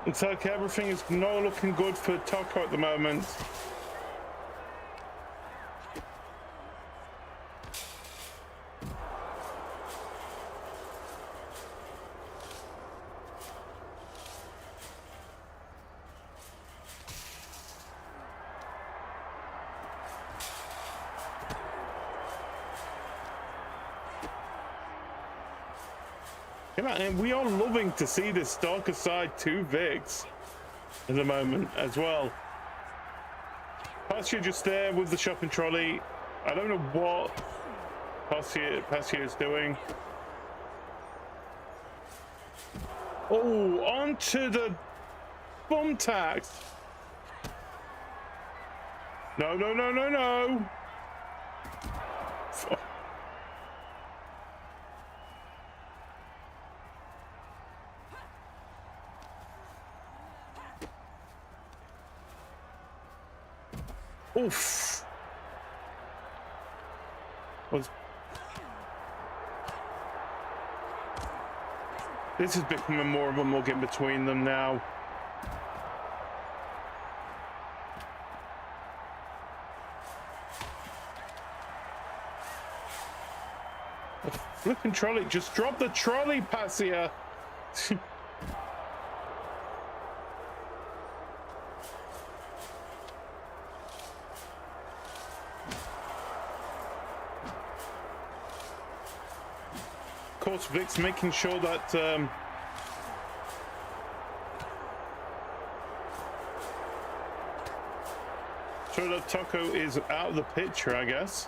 It's like everything is not looking good for Taco at the moment. And we are loving to see this darker side to Vix at the moment as well. Passia just there with the shopping trolley. I don't know what Passia is doing. Oh, onto the bum tax. No, no, no, no, no. Oof. This is becoming more of a mug in between them now. The flipping trolley. Just drop the trolley, Passia. Of course, Vix making sure that Taco is out of the picture, I guess.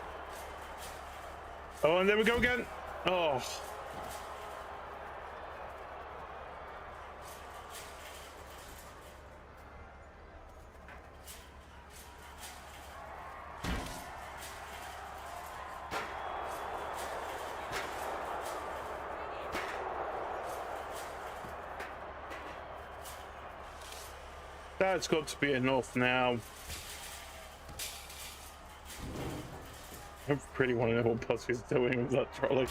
Oh, and there we go again. Oh. That's got to be enough now. I pretty want to know what Pussy doing with that trolley.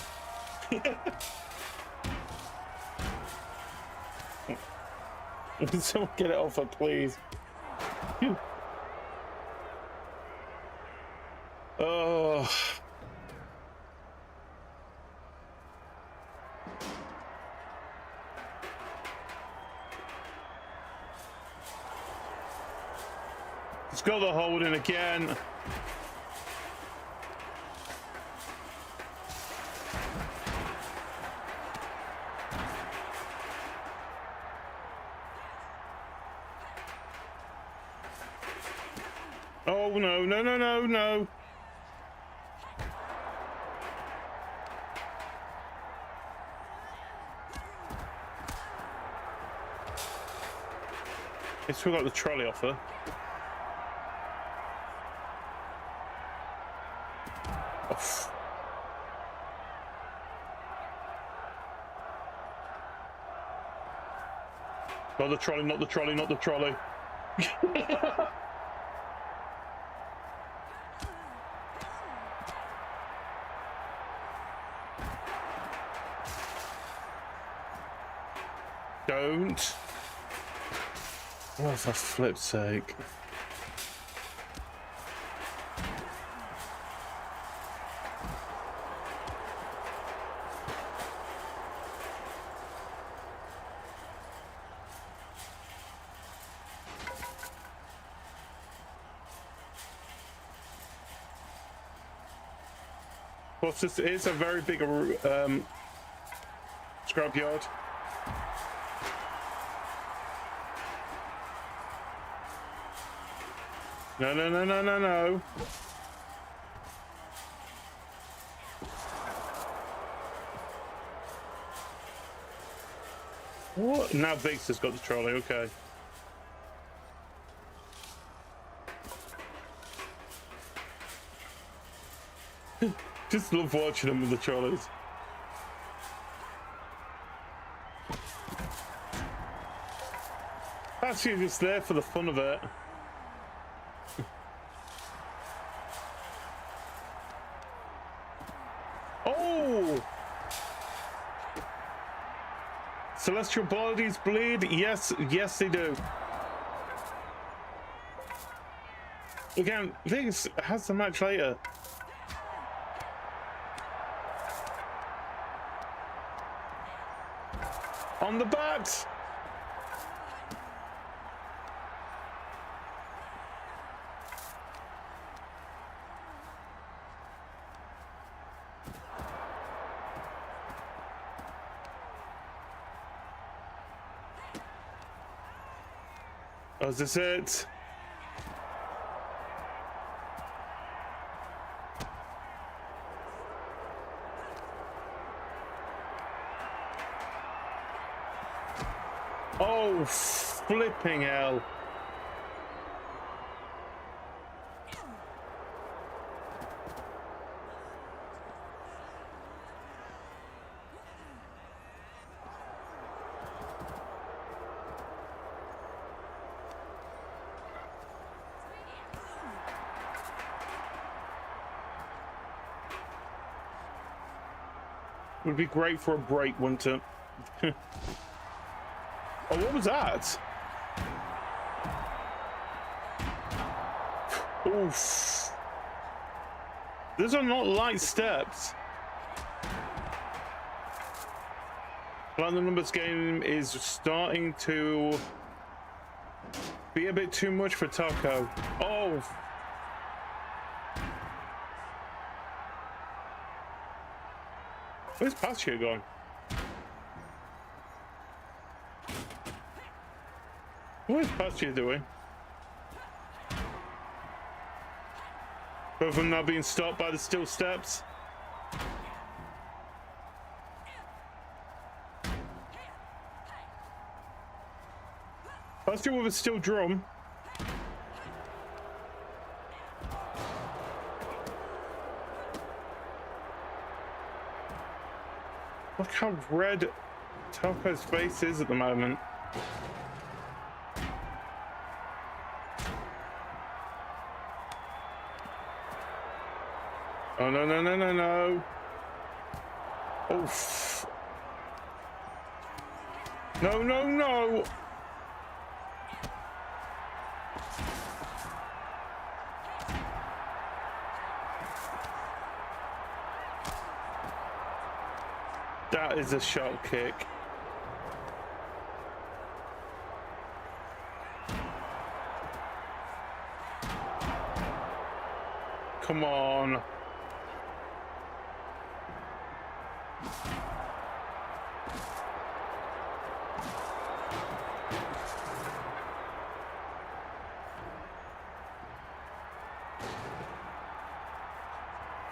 Someone get it off her, please. Oh. It's got the hold in again. Oh no, no, no, no, no. It's still got the trolley off her. Not the trolley, not the trolley, not the trolley. Don't. Oh, for flip's sake. Of course, this is a very big scrapyard. No, no, no, no, no, no. What? Now Vix has got the trolley, okay. Just love watching them with the trolleys. Actually, just there for the fun of it. Oh! Celestial bodies bleed? Yes, yes they do. Again, Vix has the match later. On the bat! Oh, is this it? Oh, flipping hell. Would be great for a break, wouldn't it? Oh, what was that? Oof. Those are not light steps. Platinum numbers game is starting to be a bit too much for Taco. Oh. Where's Pasture gone? What is Pasture doing? Both of them now being stopped by the steel steps. Pasture with a steel drum. Look how red Taco's face is at the moment. Oh, no, no, no, no, no. Oof. No, no, no. That is a shot kick. Come on.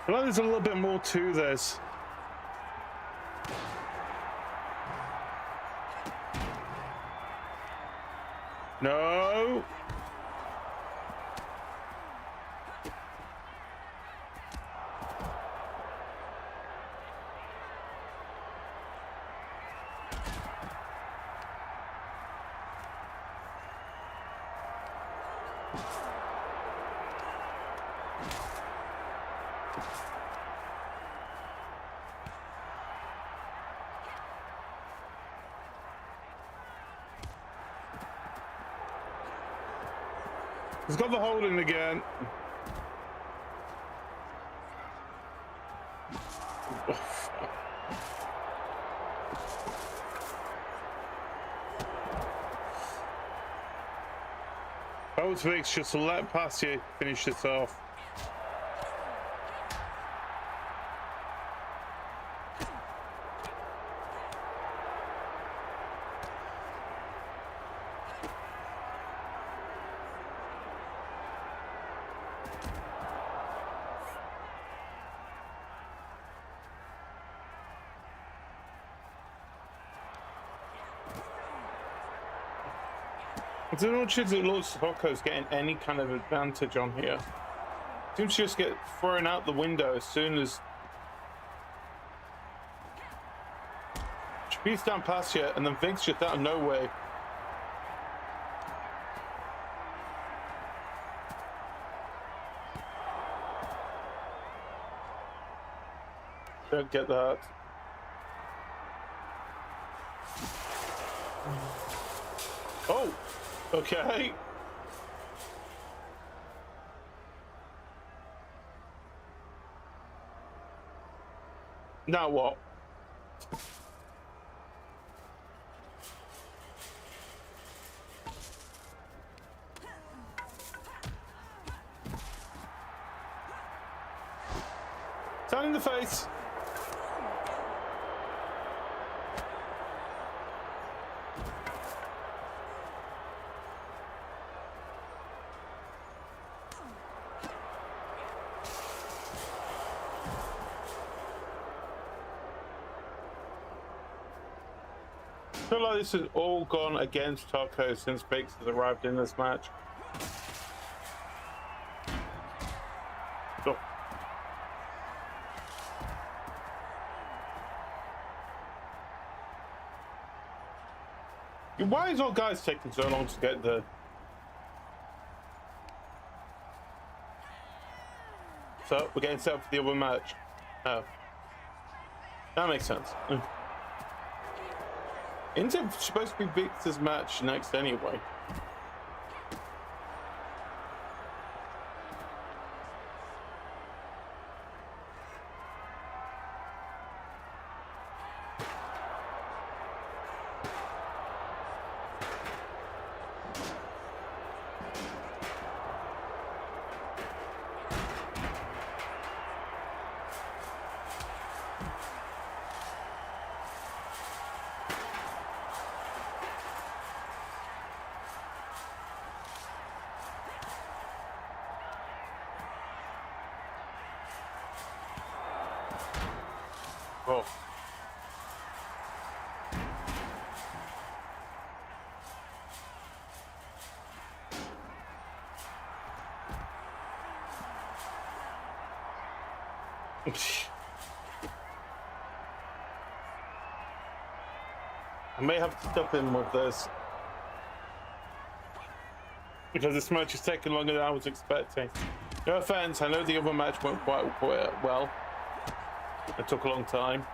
I feel like there's a little bit more to this. No. He's got the holding again. Chaotix just let past you finish this off. I don't know which it looks Hoko's getting any kind of advantage on here. Seems to just get thrown out the window as soon as Shrimpy's down past you, and then Vix just out of nowhere. Don't get that. Oh, okay. Now what? Down in the face. I feel like this has all gone against Taco since Vix has arrived in this match. Oh. Why is all guys taking so long to get the... So, we're getting set up for the other match. Oh. That makes sense. Isn't it supposed to be Vix's match next anyway? Oh. I may have to step in with this because this match is taking longer than I was expecting. No offense, I know the other match went quite well. It took a long time.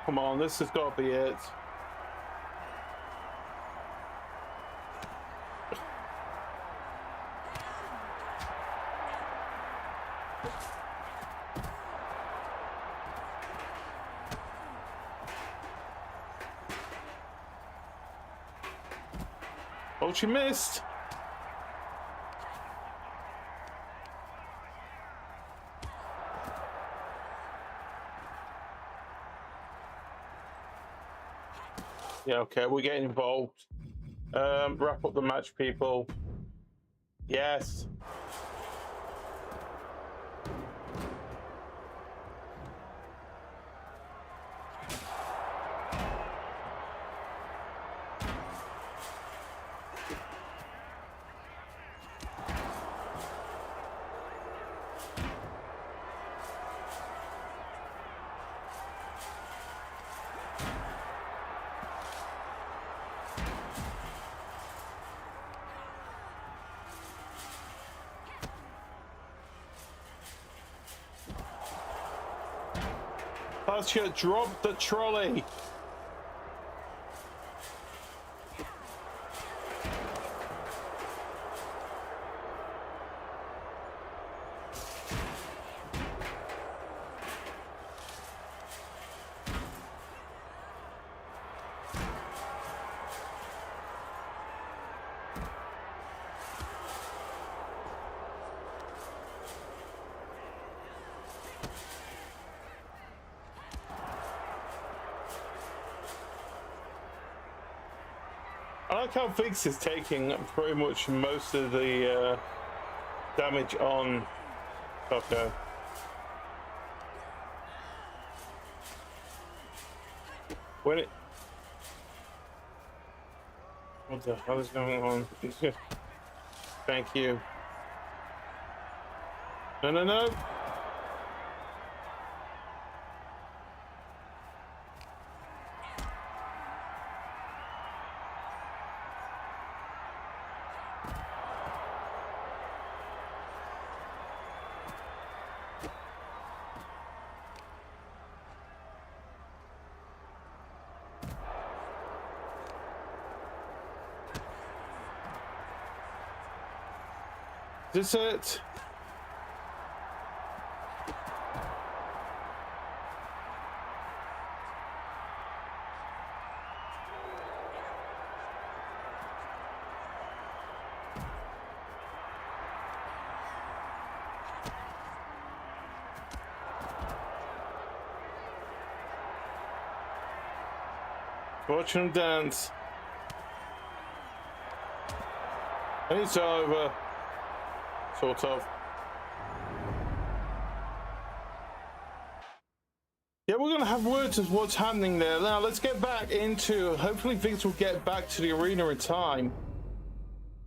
Come on, this has got to be it. Oh, she missed. Yeah, okay, we're getting involved. Wrap up the match, people. Yes. Pasha dropped the trolley. I like how Vix is taking pretty much most of the damage on Taco. When it... What the hell is going on? Thank you. No, no, no! Is this it? Watch him dance. And it's over. Sort of. Yeah, we're gonna have words of what's happening there. Now let's get back into, hopefully Vix will get back to the arena in time.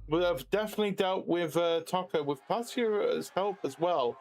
But I've definitely dealt with Taco with Pasia's help as well.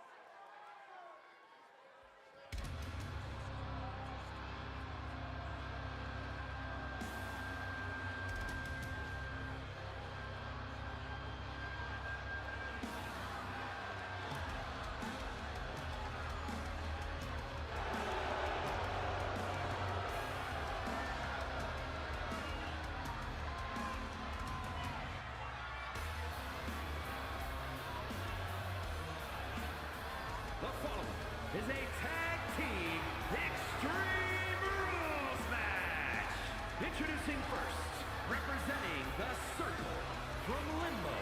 The following is a tag team Extreme Rules match. Introducing first, representing the Circle from Limbo,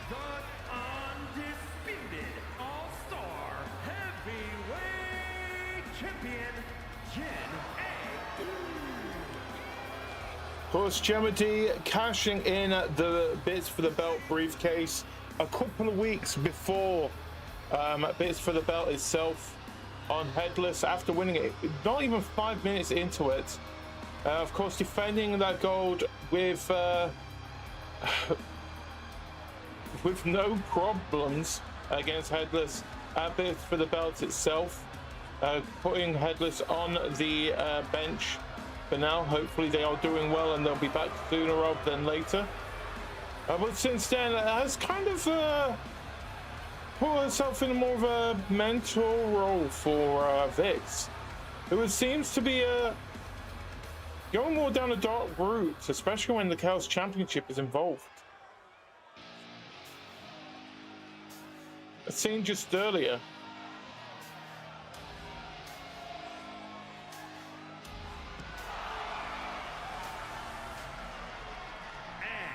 the undisputed All-Star Heavyweight Champion, Jen A. Of course, Gemedy cashing in the bits for the belt briefcase a couple of weeks before bits for the belt itself on Headless after winning it, not even 5 minutes into it. Of course, defending that gold with no problems against Headless at bits for the belt itself, putting Headless on the bench for now. Hopefully they are doing well and they'll be back sooner rather than later. But since then, it has kind of put herself in more of a mentor role for Vix, who seems to be going more down a dark route, especially when the Chaos Championship is involved. I've seen just earlier. And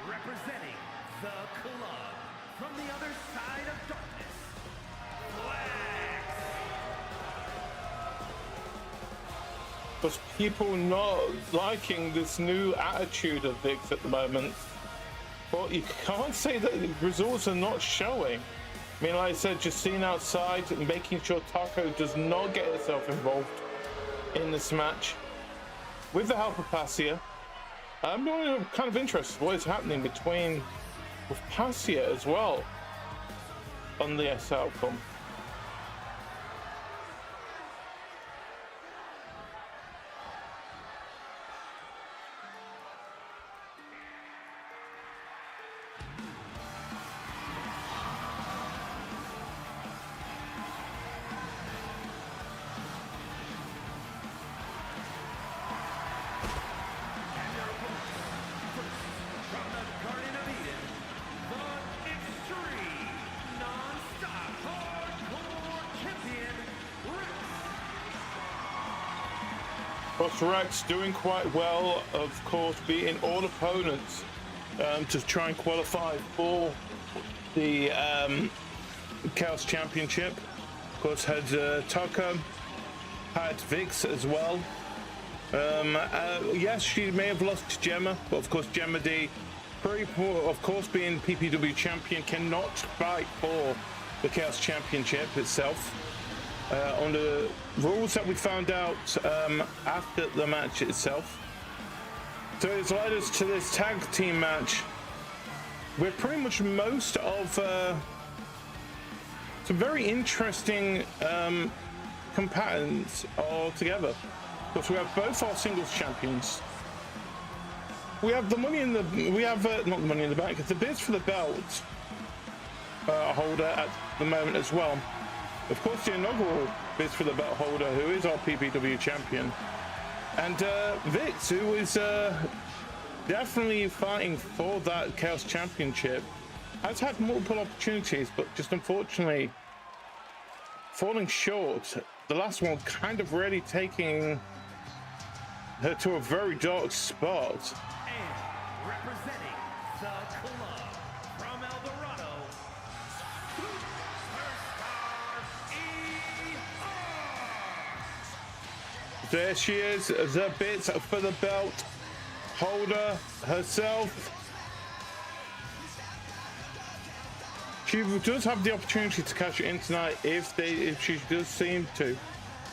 representing the club from the other side of darkness, Flex. There's people not liking this new attitude of Vix at the moment, but you can't say that the results are not showing. I mean, like I said, just seeing outside and making sure Taco does not get herself involved in this match with the help of Pasia. I'm kind of interested in what is happening with Pasia as well on this outcome. Boss Rex doing quite well, of course, beating all opponents to try and qualify for the Chaos Championship. Of course, had Tucker, had Vix as well. Yes, she may have lost to Gemma, but of course Gemma D, of course being PPW champion, cannot fight for the Chaos Championship itself. On the rules that we found out after the match itself. So it's led us to this tag team match where pretty much most of some very interesting combatants are together. Because we have both our singles champions. We have the money in the, not the money in the bank, it's the bids for the belt holder at the moment as well. Of course, the inaugural bids for the belt holder, who is our PPW champion. And Vix, who is definitely fighting for that Chaos Championship, has had multiple opportunities, but just unfortunately falling short. The last one kind of really taking her to a very dark spot. And representing the club from El Dorado, Superstar ER. There she is, the bits for the belt holder herself. She does have the opportunity to cash it in tonight if she does seem to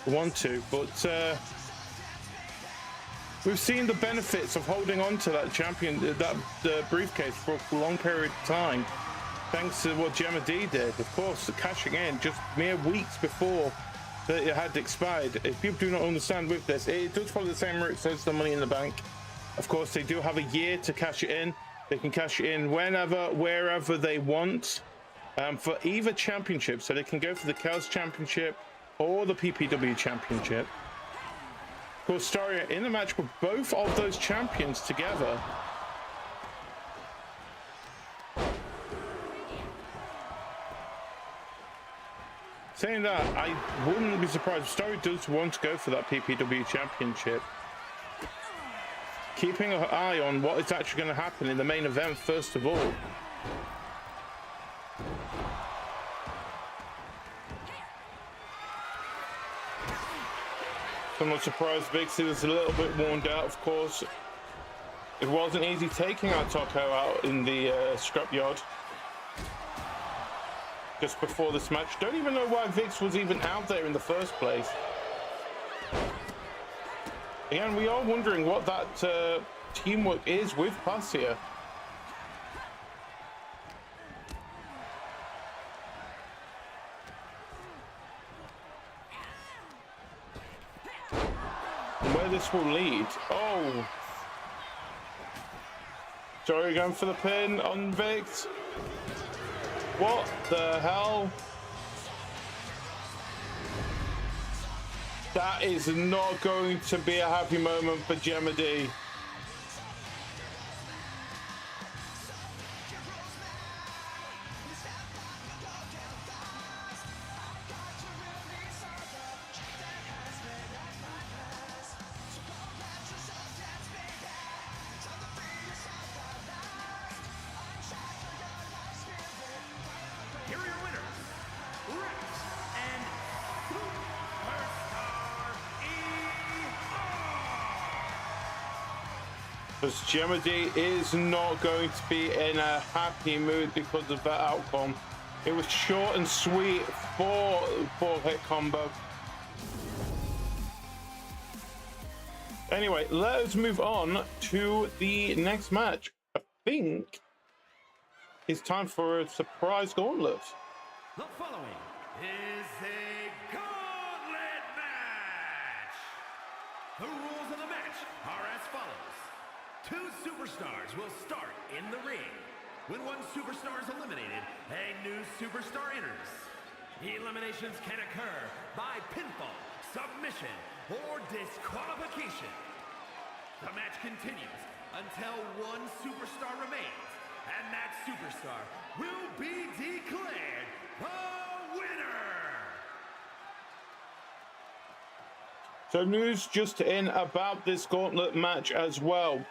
want to, but we've seen the benefits of holding on to that briefcase for a long period of time, thanks to what Gemma D did. Of course, cashing in just mere weeks before that it had expired. If people do not understand with this, it does follow the same route as the Money in the Bank. Of course, they do have a year to cash it in. They can cash it in whenever, wherever they want, for either championship. So they can go for the Chaos Championship or the PPW Championship. Of course, Staria in a match with both of those champions together. Saying that, I wouldn't be surprised if Staria does want to go for that PPW Championship. Keeping an eye on what is actually going to happen in the main event first of all. I'm not surprised Vix is a little bit worn out, of course. It wasn't easy taking our Taco out in the scrapyard just before this match. Don't even know why Vix was even out there in the first place. Again, we are wondering what that teamwork is with Passia. Where this will lead. Oh, sorry, going for the pin on Vix. What the hell? That is not going to be a happy moment for Gemma D. Here are your winners, Rex and Superstar ER. Because Gemma D is not going to be in a happy mood because of that outcome. It was short and sweet, four-hit combo. Anyway, let's move on to the next match. I think it's time for a surprise gauntlet. The following is a gauntlet match. The rules of the match are as follows. 2 superstars will start in the ring. When one superstar is eliminated, a new superstar enters. Eliminations can occur by pinfall, submission, or disqualification. The match continues until one superstar remains, and that superstar will be declared the winner. So news just in about this gauntlet match as well.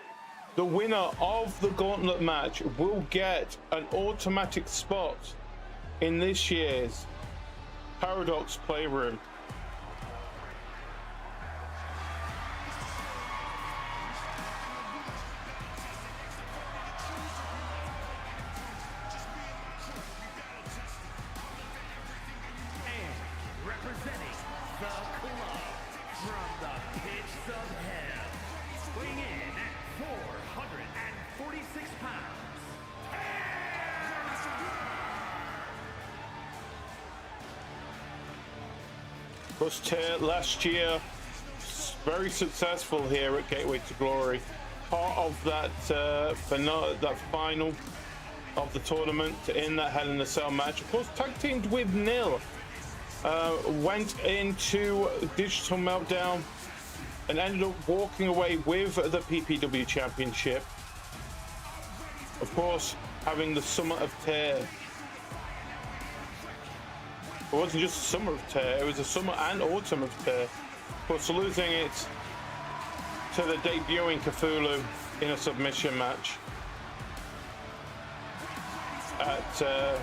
The winner of the gauntlet match will get an automatic spot in this year's Paradox Playroom. Last year, very successful here at Gateway to Glory. Part of that that final of the tournament in that Hell in a Cell match. Of course, tag teamed with Nil. Went into Digital Meltdown and ended up walking away with the PPW Championship. Of course, having the Summer of Tear. It wasn't just a Summer of Tear, it was a Summer and Autumn of Tear. Of course, losing it to the debuting Kithuluu in a submission match at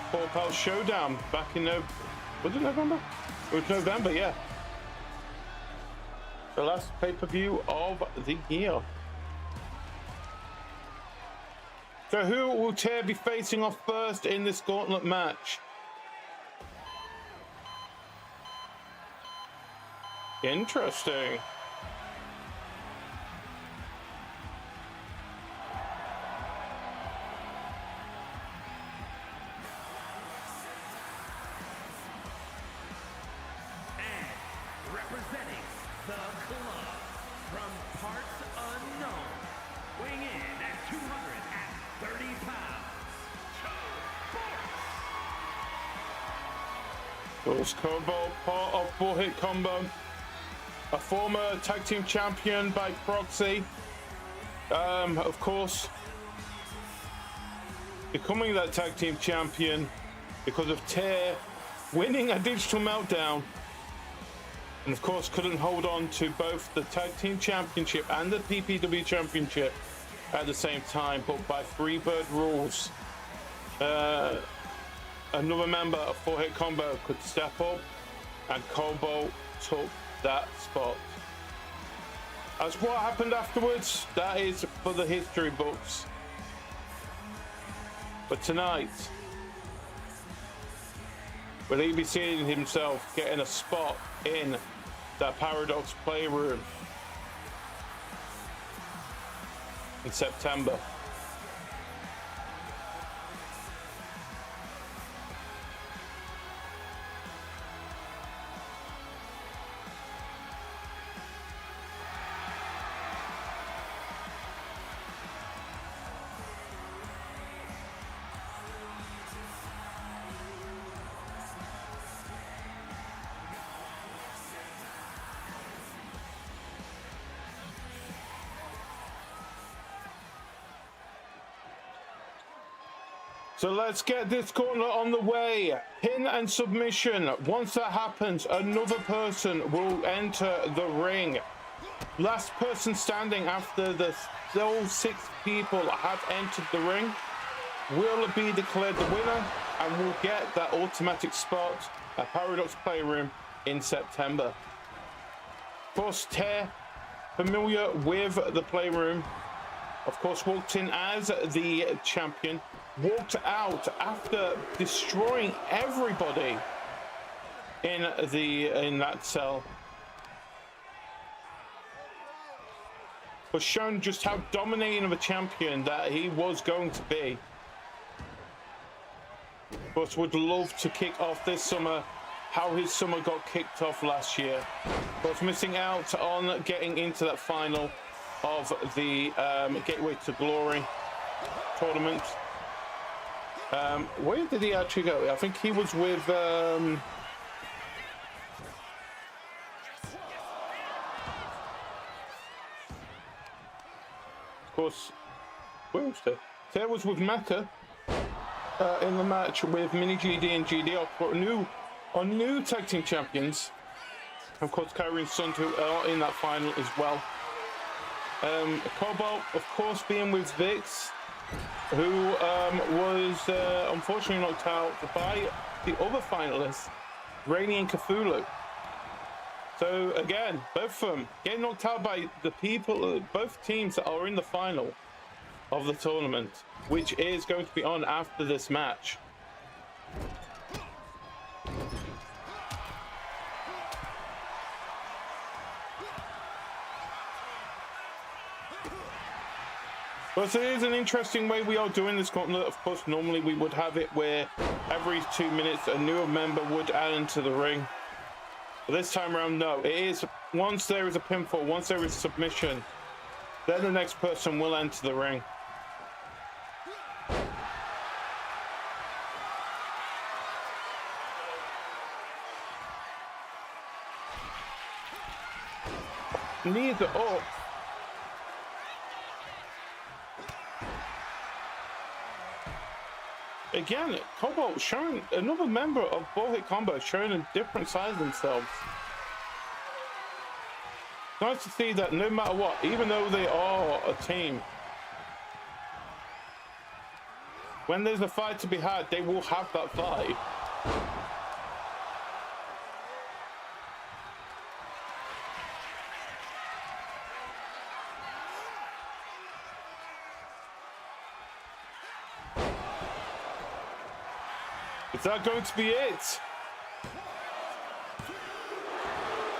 Four Pals Showdown back in was it November? It was November, yeah. The last pay-per-view of the year. So who will Tear be facing off first in this gauntlet match? Interesting. And representing the club from parts unknown, weighing in at 230 pounds, Those combo, part of Full Hit Combo. A former tag team champion by proxy, of course, becoming that tag team champion because of Tear winning a Digital Meltdown, and of course couldn't hold on to both the tag team championship and the PPW championship at the same time, but by Freebird rules, another member of Full Hit Combo could step up, and Kobo took that spot. As what happened afterwards, that is for the history books. But tonight, will he be seeing himself getting a spot in that Paradox Playroom in September? So let's get this gauntlet on the way. Pin and submission. Once that happens, another person will enter the ring. Last person standing after those 6 people have entered the ring will be declared the winner and will get that automatic spot at Paradox Playroom in September. Of course, Tear, familiar with the Playroom, of course walked in as the champion, walked out after destroying everybody in that cell. Was shown just how dominating of a champion that he was going to be. Of course, would love to kick off this summer how his summer got kicked off last year. Was missing out on getting into that final of the Gateway to Glory tournament. Where did he actually go? I think he was with of course, where was there? There was with Mecha in the match with Mini GD and GD on new tag team champions. Of course, Kairi and Sun who are in that final as well. Cobalt, of course, being with Vix, who was unfortunately knocked out by the other finalists, Rainy and Kithuluu. So again, both of them getting knocked out by the people, both teams that are in the final of the tournament, which is going to be on after this match. But it is an interesting way we are doing this gauntlet. Of course, normally we would have it where every 2 minutes a newer member would add into the ring. But this time around, no. It is once there is a pinfall, once there is submission, then the next person will enter the ring. Knees are up. Again, Cobalt showing another member of Bullhit Combo showing a different side of themselves. Nice to see that no matter what, even though they are a team, when there's a fight to be had, they will have that fight. Is that going to be it?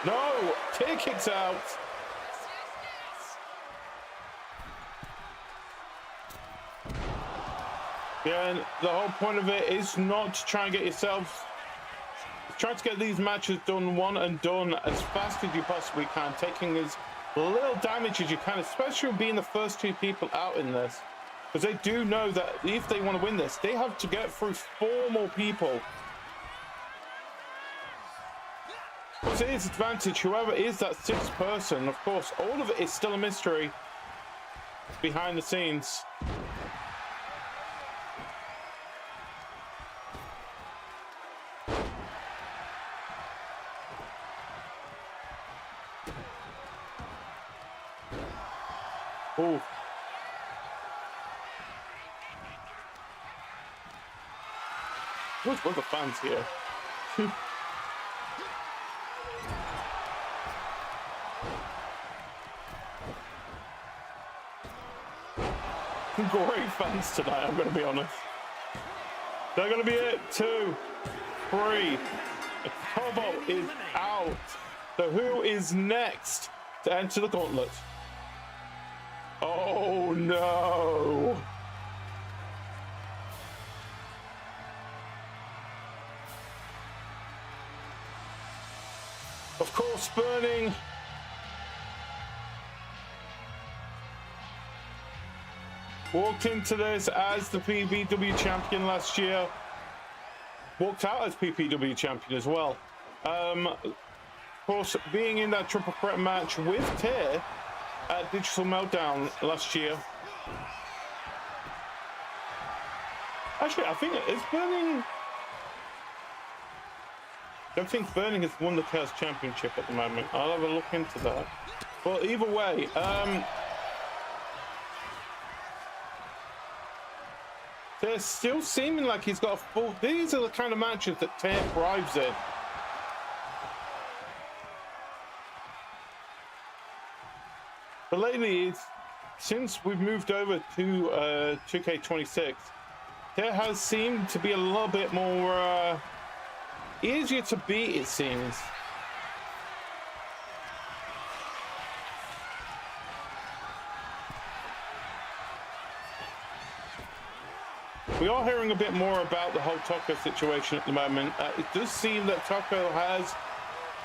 No! Tear kicks out! Yeah, and the whole point of it is not to try and get yourself... Try to get these matches done one and done as fast as you possibly can, taking as little damage as you can, especially being the first two people out in this. Because they do know that if they want to win this, they have to get through 4 more people. But it is advantage, whoever is that 6th person, of course, all of it is still a mystery behind the scenes. Oh. What's with the fans here? Great fans tonight, I'm going to be honest. They're going to be it. 2, 3. Cobalt is out. So who is next to enter the gauntlet? Oh no. Of course, Burning. Walked into this as the PPW champion last year. Walked out as PPW champion as well. Of course, being in that triple threat match with Tear at Digital Meltdown last year. Actually, I think it's Burning. I don't think Burning has won the Chaos Championship at the moment. I'll have a look into that. But either way, they're still seeming like he's got a full... These are the kind of matches that Tear thrives in. But lately, since we've moved over to 2K26, Tear has seemed to be a little bit more... easier to beat, it seems. We are hearing a bit more about the whole Taco situation at the moment. It does seem that Taco has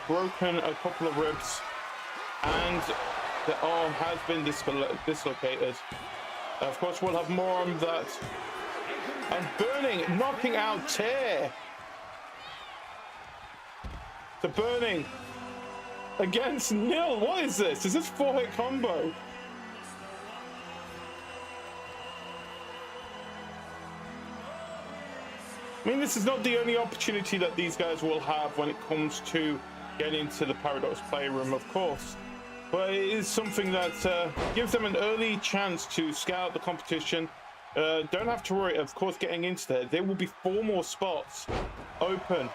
broken a couple of ribs and the arm has been dislocated. Of course, we'll have more on that. And Burning, knocking out Tear. To Burning against Nil. What is this? Is this 4-hit combo? I mean, this is not the only opportunity that these guys will have when it comes to get into the Paradox Playroom, of course. But it is something that gives them an early chance to scout the competition. Don't have to worry, of course, getting into there. There will be 4 more spots open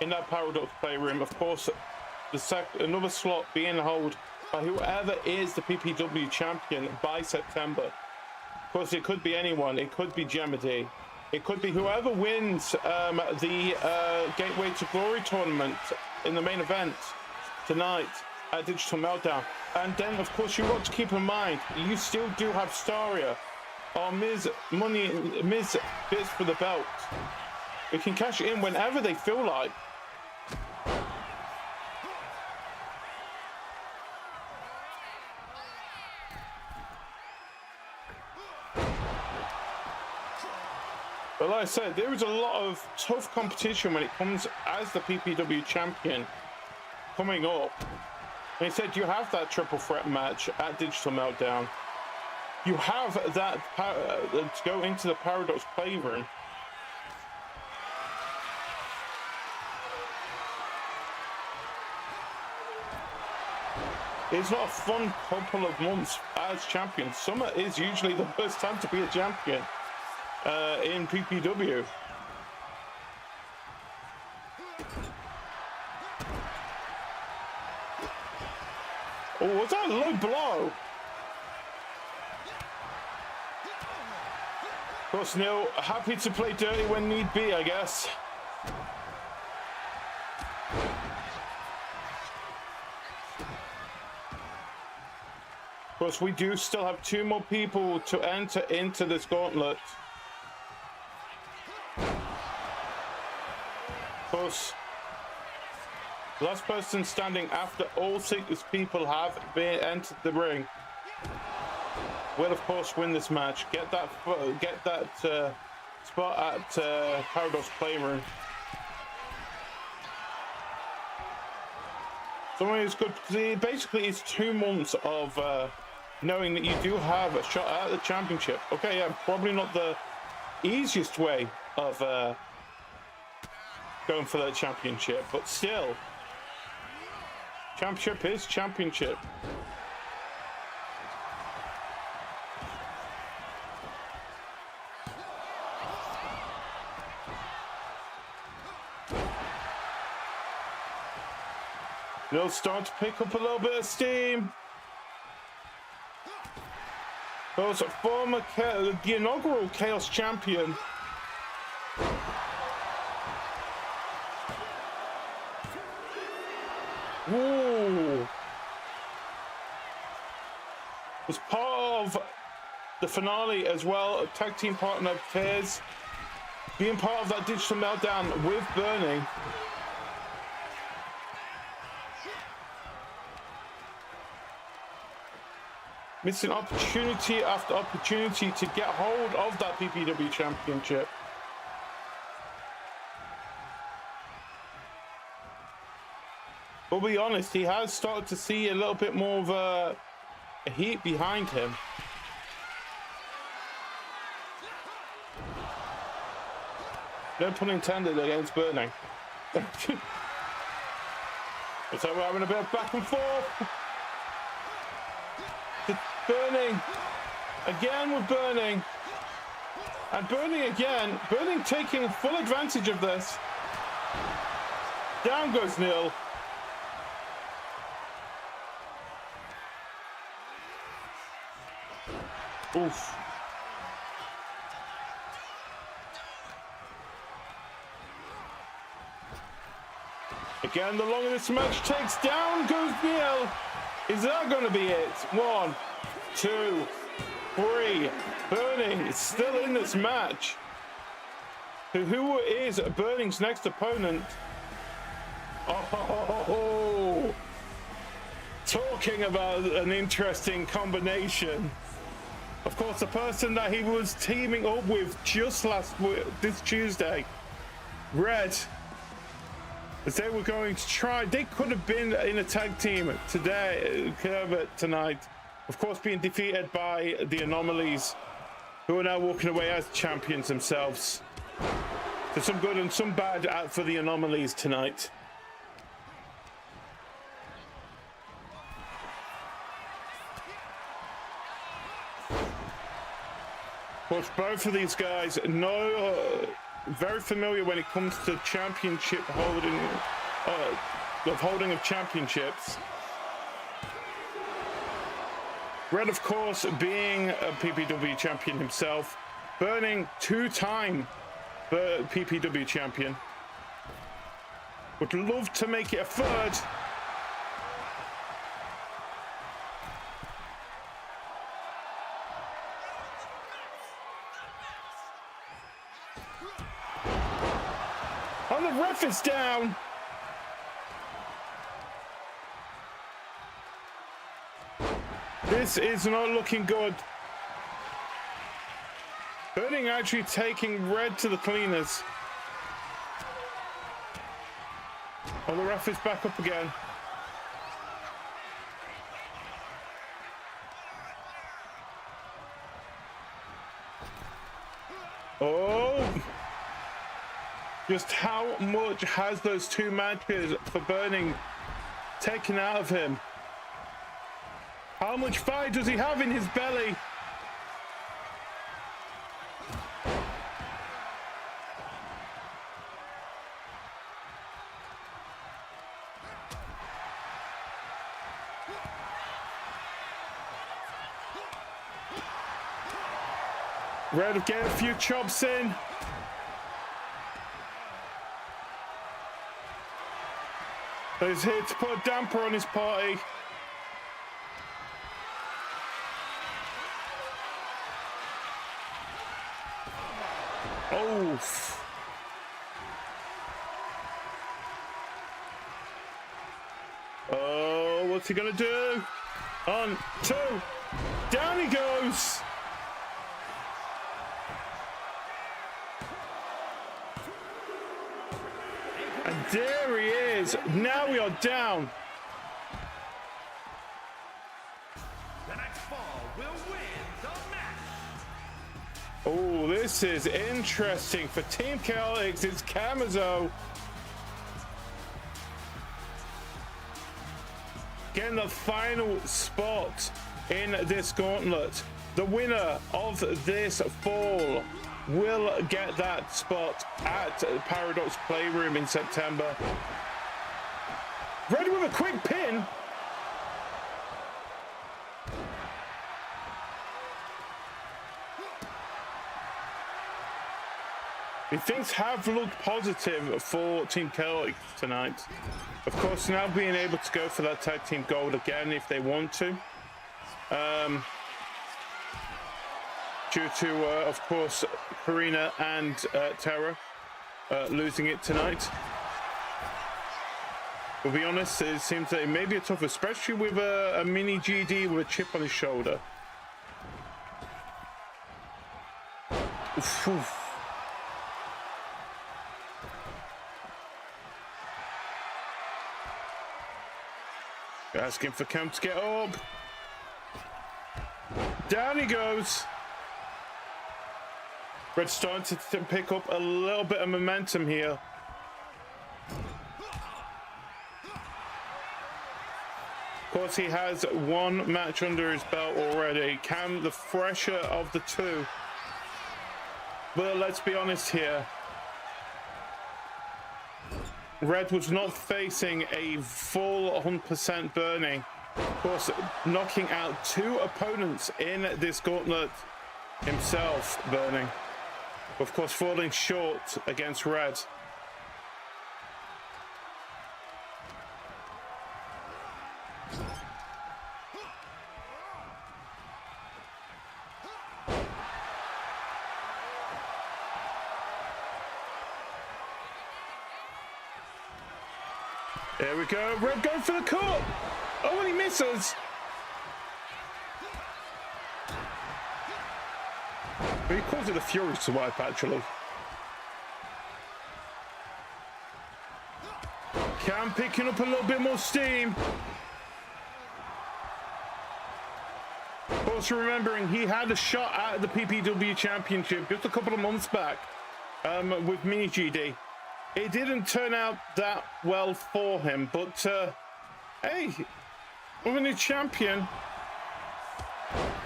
in that Paradox Playroom. Of course, another slot being held by whoever is the PPW champion by September. Of course, it could be anyone. It could be Gemedy. It could be whoever wins the Gateway to Glory tournament in the main event tonight at Digital Meltdown. And then, of course, you've got to keep in mind, you still do have Staria or Miz Bits for the belt. We can cash it in whenever they feel like. But like I said, there is a lot of tough competition when it comes as the PPW champion coming up. And he said you have that triple threat match at Digital Meltdown. You have that to go into the Paradox Playroom. It's not a fun couple of months as champion. Summer is usually the first time to be a champion in PPW. Oh, was that a low blow? Of course, Neil, happy to play dirty when need be, I guess. Of course, we do still have 2 more people to enter into this gauntlet. Of course, last person standing after all 6 people have been entered the ring will, of course, win this match. Get that spot at Paradox Playroom. Something is good because basically it's 2 months of knowing that you do have a shot at the championship. Okay, yeah, probably not the easiest way of going for that championship, but still, championship is championship. They'll start to pick up a little bit of steam. Those former the inaugural Chaos champion. Ooh. Was part of the finale as well, tag team partner pairs, being part of that Digital Meltdown with Burning. Missing opportunity after opportunity to get hold of that PPW championship. But to be honest, he has started to see a little bit more of a heat behind him. No pun intended against Burning. Looks like we're having a bit of back and forth. Burning again with Burning, and Burning again. Burning taking full advantage of this. Down goes Neil. Oof. Again, the longer this match takes, down goes Neil. Is that going to be it? 1, 2, 3. Burning is still in this match. Who is Burning's next opponent? Oh, talking about an interesting combination. Of course, the person that he was teaming up with just this Tuesday, Red. As they were going to try, they could have been in a tag team tonight. Of course, being defeated by the Anomalies, who are now walking away as champions themselves. So some good and some bad for the Anomalies tonight. course, both of these guys very familiar when it comes to championship holding, holding of championships. Red, of course, being a PPW champion himself, Burning two-time PPW champion. Would love to make it a third. And the ref is down. This is not looking good. Burning actually taking Red to the cleaners. Oh, the ref is back up again. Oh! Just how much has those two matches for Burning taken out of him? How much fire does he have in his belly? Red get a few chops in. He's here to put a damper on his party. Oh. Oh, what's he gonna do? On, two, down he goes. And there he is. Now we are down. The next fall will win the match. Oh, this is interesting for Team Chaotix. It's Kamizo getting the final spot in this gauntlet. The winner of this fall will get that spot at Paradox Playroom in September. Ready with a quick pin. Things have looked positive for Team Chaotix tonight. Of course, now being able to go for that tag team gold again if they want to. Due to, of course, Corina and Terra losing it tonight. To be honest, it seems that it may be a tough, especially with a mini GD with a chip on his shoulder. Oof, oof. Asking for Cam to get up. Down he goes. Red starting to pick up a little bit of momentum here. Of course, he has one match under his belt already. Cam, the fresher of the two. But let's be honest here. Red was not facing a full 100% Burning. Of course, knocking out two opponents in this gauntlet himself, Burning. Of course, falling short against Red. There we go. Red going for the cut. Oh, and he misses. But he calls it a Fury swipe, actually. Cam picking up a little bit more steam. Of course, remembering he had a shot at the PPW Championship just a couple of months back with Mini GD. It didn't turn out that well for him, but hey, with a new champion,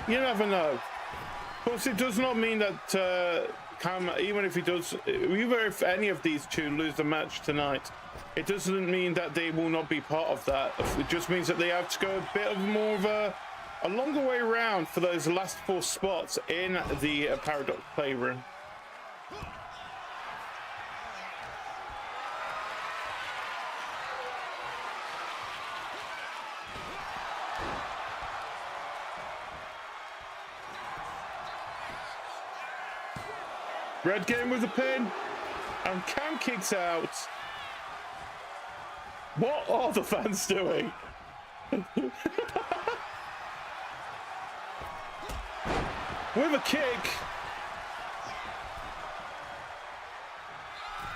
you never know. course, it does not mean that Cam, even if he does, either if any of these two lose the match tonight, it doesn't mean that they will not be part of that. It just means that they have to go a bit of more of a longer way around for those last 4 spots in the Paradox Playroom. Red game with the pin, and Cam kicks out. What are the fans doing? With a kick.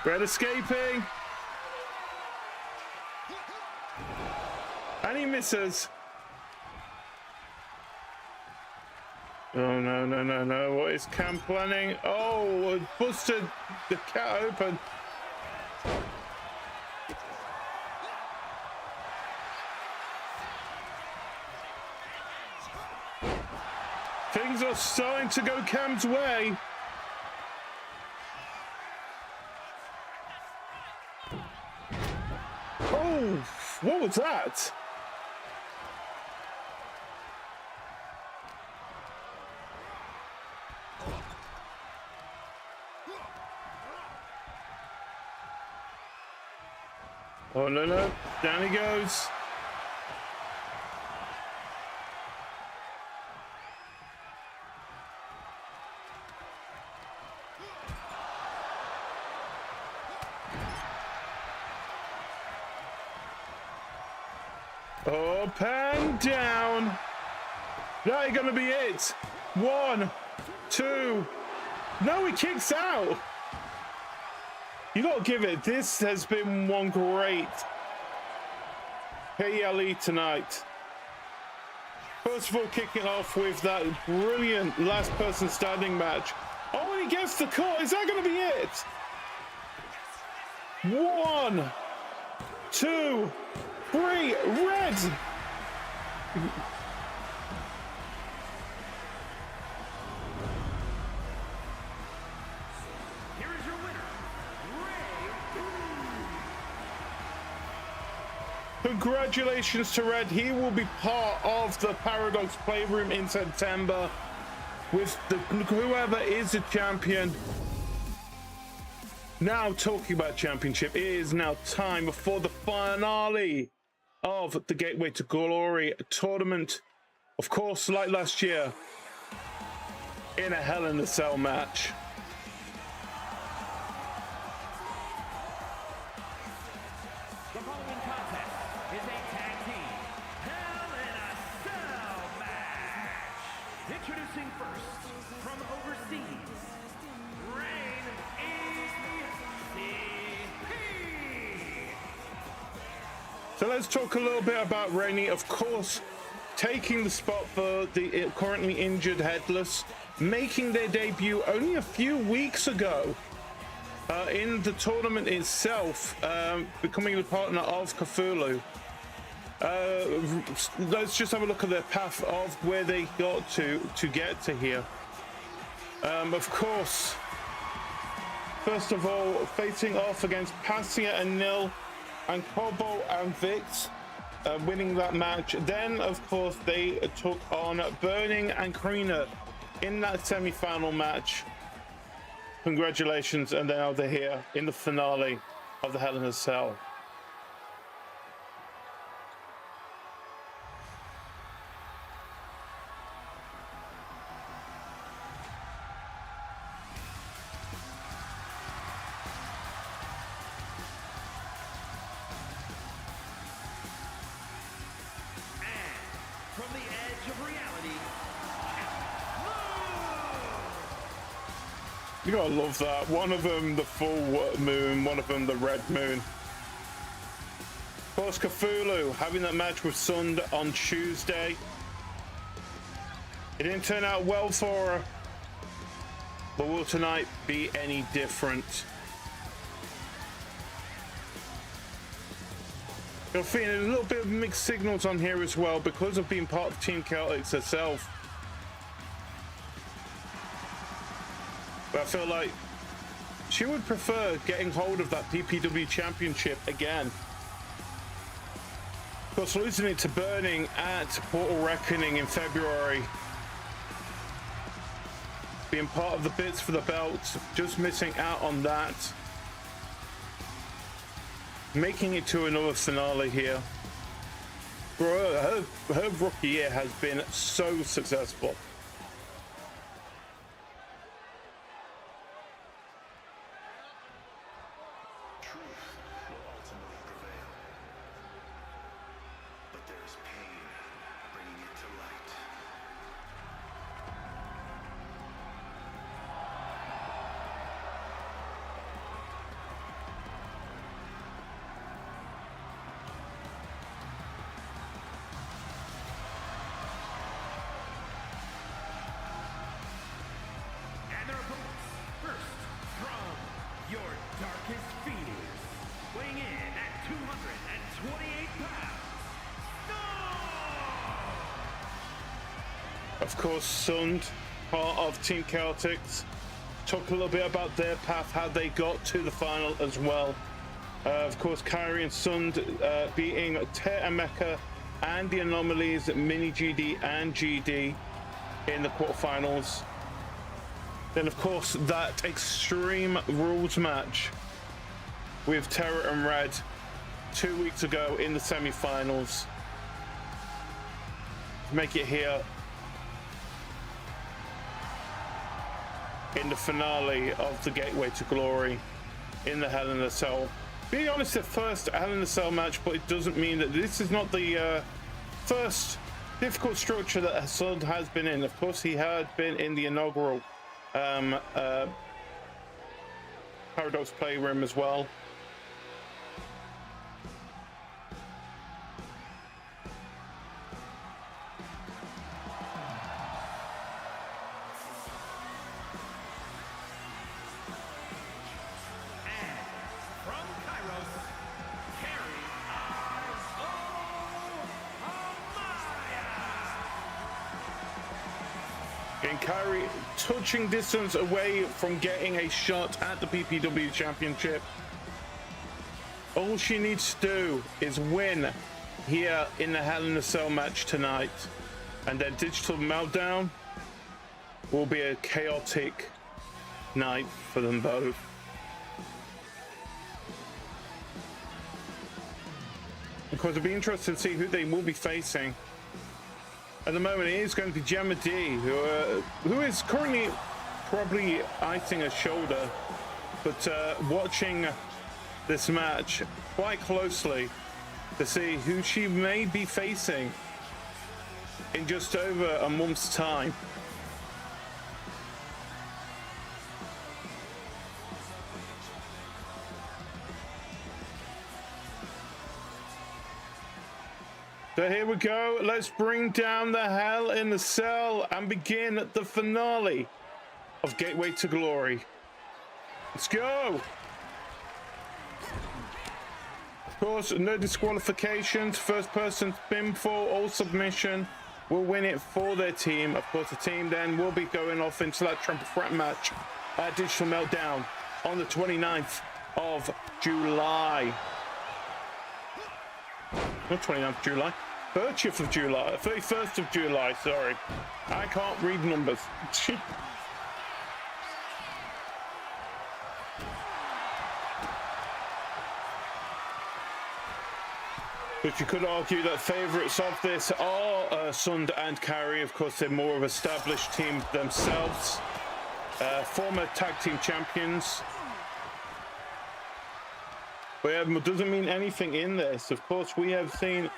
Red escaping. And he misses. Oh, no, no, no, no. What is Cam planning? Oh, busted the cat open. Things are starting to go Cam's way. Oh, what was that? Oh, no, no. Down he goes. Up and down. That ain't gonna be it. 1, 2. No, he kicks out. You gotta give it. This has been one great PLE tonight. First of all, kicking off with that brilliant last person standing match. Oh, and he gets the call. Is that gonna be it? 1, 2, 3. Red. Congratulations to Red. He will be part of the Paradox Playroom in September with whoever is the champion. Now, talking about championship, it is now time for the finale of the Gateway to Glory tournament. Of course, like last year, in a Hell in a Cell match. So let's talk a little bit about Rainy. Of course, taking the spot for the currently injured Headless, making their debut only a few weeks ago in the tournament itself, becoming the partner of Kithuluu. Let's just have a look at their path of where they got to get to here. Of course, first of all, facing off against Passia and Nil, and Kobo and Vix, winning that match. Then, of course, they took on Burning and Corina in that semi-final match. Congratulations, and now they're here in the finale of the Hell in a Cell. You gotta love that. One of them the full moon, one of them the red moon. Of course, Kithuluu having that match with Sund on Tuesday. It didn't turn out well for her, but will tonight be any different? You're feeling a little bit of mixed signals on here as well because of being part of Team Chaotix herself. But I feel like she would prefer getting hold of that PPW Championship again. Of course, losing it to Burning at Portal Reckoning in February. Being part of the bids for the belt, just missing out on that. Making it to another finale here. Her rookie year has been so successful. Of course, Sund, part of Team Chaotix, talk a little bit about their path, how they got to the final as well. Of course, Kairi and Sund beating Terra and Mecha and the Anomalies, Mini GD and GD in the quarterfinals. Then, of course, that Extreme Rules match with Terra and Red 2 weeks ago in the semi-finals. Make it here in the finale of the Gateway to Glory in the Hell in a Cell. Being honest, the first Hell in a Cell match, but it doesn't mean that this is not the first difficult structure that Hassan has been in. Of course, he had been in the inaugural Paradox Playroom as well. Kairi touching distance away from getting a shot at the PPW Championship. All she needs to do is win here in the Hell in a Cell match tonight, and then Digital Meltdown will be a chaotic night for them both. Of course, it'll be interesting to see who they will be facing. At the moment, it is going to be Gemma D, who is currently probably icing a shoulder, but watching this match quite closely to see who she may be facing in just over a month's time. So here we go. Let's bring down the Hell in a Cell and begin the finale of Gateway to Glory. Let's go. Of course, no disqualifications. First person pinfall or submission will win it for their team. Of course, the team then will be going off into that triple threat match at Digital Meltdown on the 29th of July. Not 29th of July, 30th of July, 31st of July, sorry. I can't read numbers. But you could argue that favourites of this are Sund and Kairi. Of course, they're more of an established team themselves. Former tag team champions. But yeah, it doesn't mean anything in this. Of course, we have seen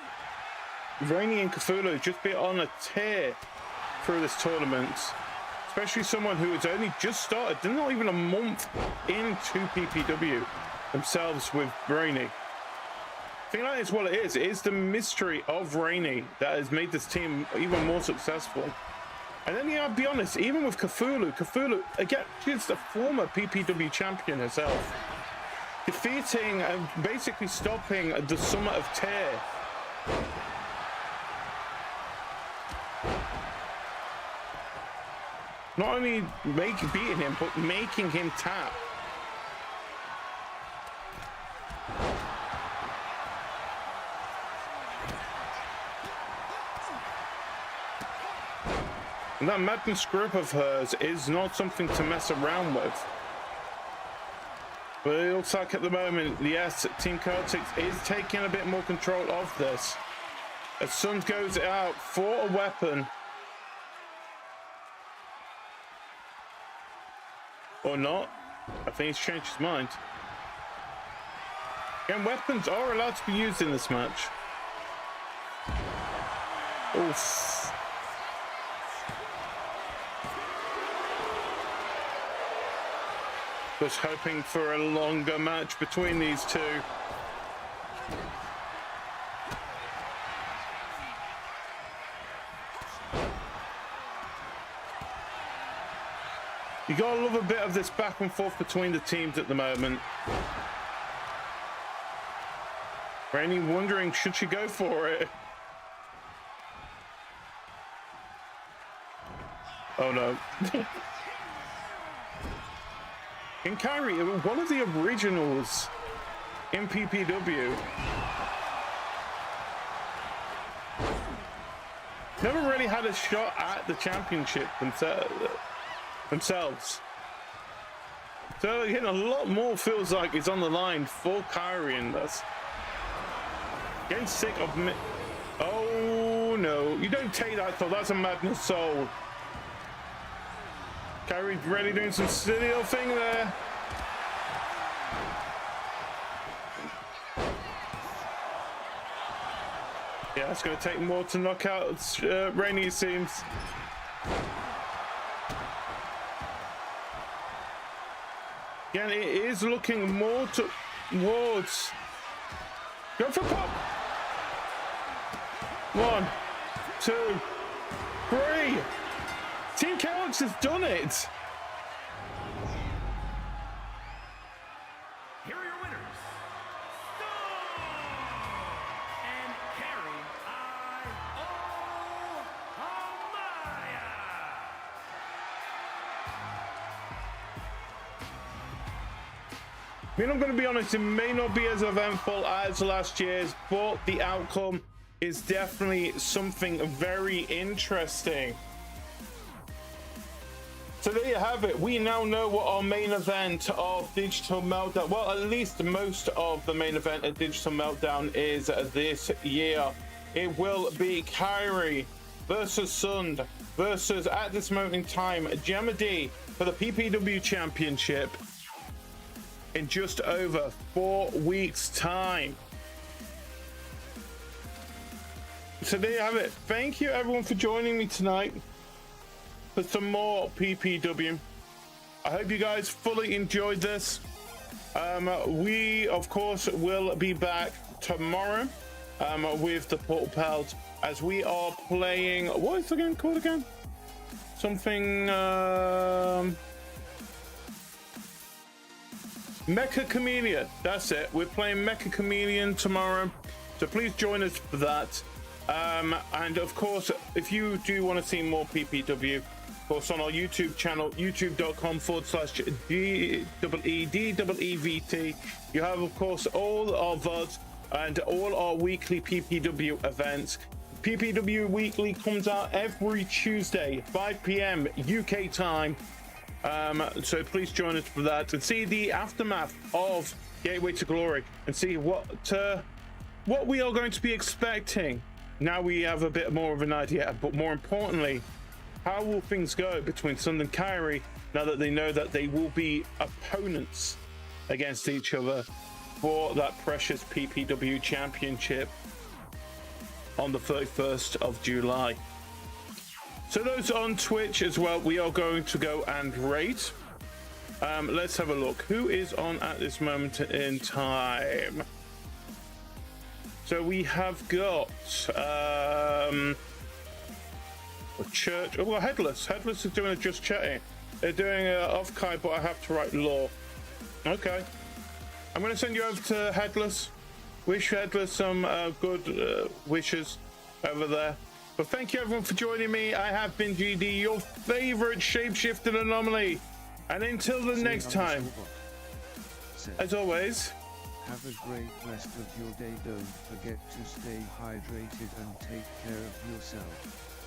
Rainy and Kithuluu just be on a tear through this tournament. Especially someone who has only just started, they're not even a month into PPW themselves with Rainy. I think that is what it is. It is the mystery of Rainy that has made this team even more successful. And then, yeah, I'll be honest, even with Kithuluu, again, she's the former PPW champion herself. Defeating and basically stopping the Summer of Tear. Not only beating him, but making him tap. And that madness grip of hers is not something to mess around with. But it looks like at the moment, yes, Team Chaotix is taking a bit more control of this. As Sun goes out for a weapon. Or not. I think he's changed his mind. Again, weapons are allowed to be used in this match. Oof. Was hoping for a longer match between these two. You gotta love a bit of this back and forth between the teams at the moment. Rainy wondering, should she go for it? Oh no. In Kairi, one of the originals in PPW. Never really had a shot at the championship themselves. So again, a lot more feels like it's on the line for Kairi in this. Getting sick of me. Oh no, you don't take that though, that's a madness soul. Kairi really doing some silly little thing there. Yeah, it's going to take more to knock out Rainy, it seems. Again, it is looking more towards. Go for pop. 1, 2, 3. Team Chaotix has done it! Here are your winners, Stone and Kairi Amaya. I mean, I'm going to be honest, it may not be as eventful as last year's, but the outcome is definitely something very interesting. So there you have it. We now know what our main event of Digital Meltdown, well, at least most of the main event of Digital Meltdown is this year. It will be Kairi versus Sund versus, at this moment in time, Gemma D for the PPW Championship in just over 4 weeks' time. So there you have it. Thank you everyone for joining me tonight for some more PPW. I hope you guys fully enjoyed this. We of course will be back tomorrow with the Portal Pals as we are playing, what is the game called again? Something Mecha Chameleon, that's it. We're playing Mecha Chameleon tomorrow, so please join us for that. And of course, if you do want to see more PPW, of course, on our YouTube channel, youtube.com/DEEVT, you have, of course, all our VODs and all our weekly PPW events. PPW Weekly comes out every Tuesday, 5 p.m. UK time. So please join us for that and see the aftermath of Gateway to Glory and see what we are going to be expecting. Now we have a bit more of an idea, but more importantly, how will things go between Sun and Kairi now that they know that they will be opponents against each other for that precious PPW Championship on the 31st of July. So those on Twitch as well, we are going to go and rate. Let's have a look. Who is on at this moment in time? So we have got Church. Oh, well, Headless. Headless is doing a just chatting. They're doing off Kai, but I have to write law. Okay. I'm going to send you over to Headless. Wish Headless some good wishes over there. But thank you everyone for joining me. I have been GD, your favorite shapeshifted anomaly. And until the next time, as always, have a great rest of your day. Don't forget to stay hydrated and take care of yourself.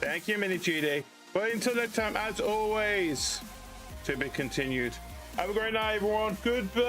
Thank you, Mini GD. But until next time, as always, to be continued. Have a great night, everyone. Goodbye.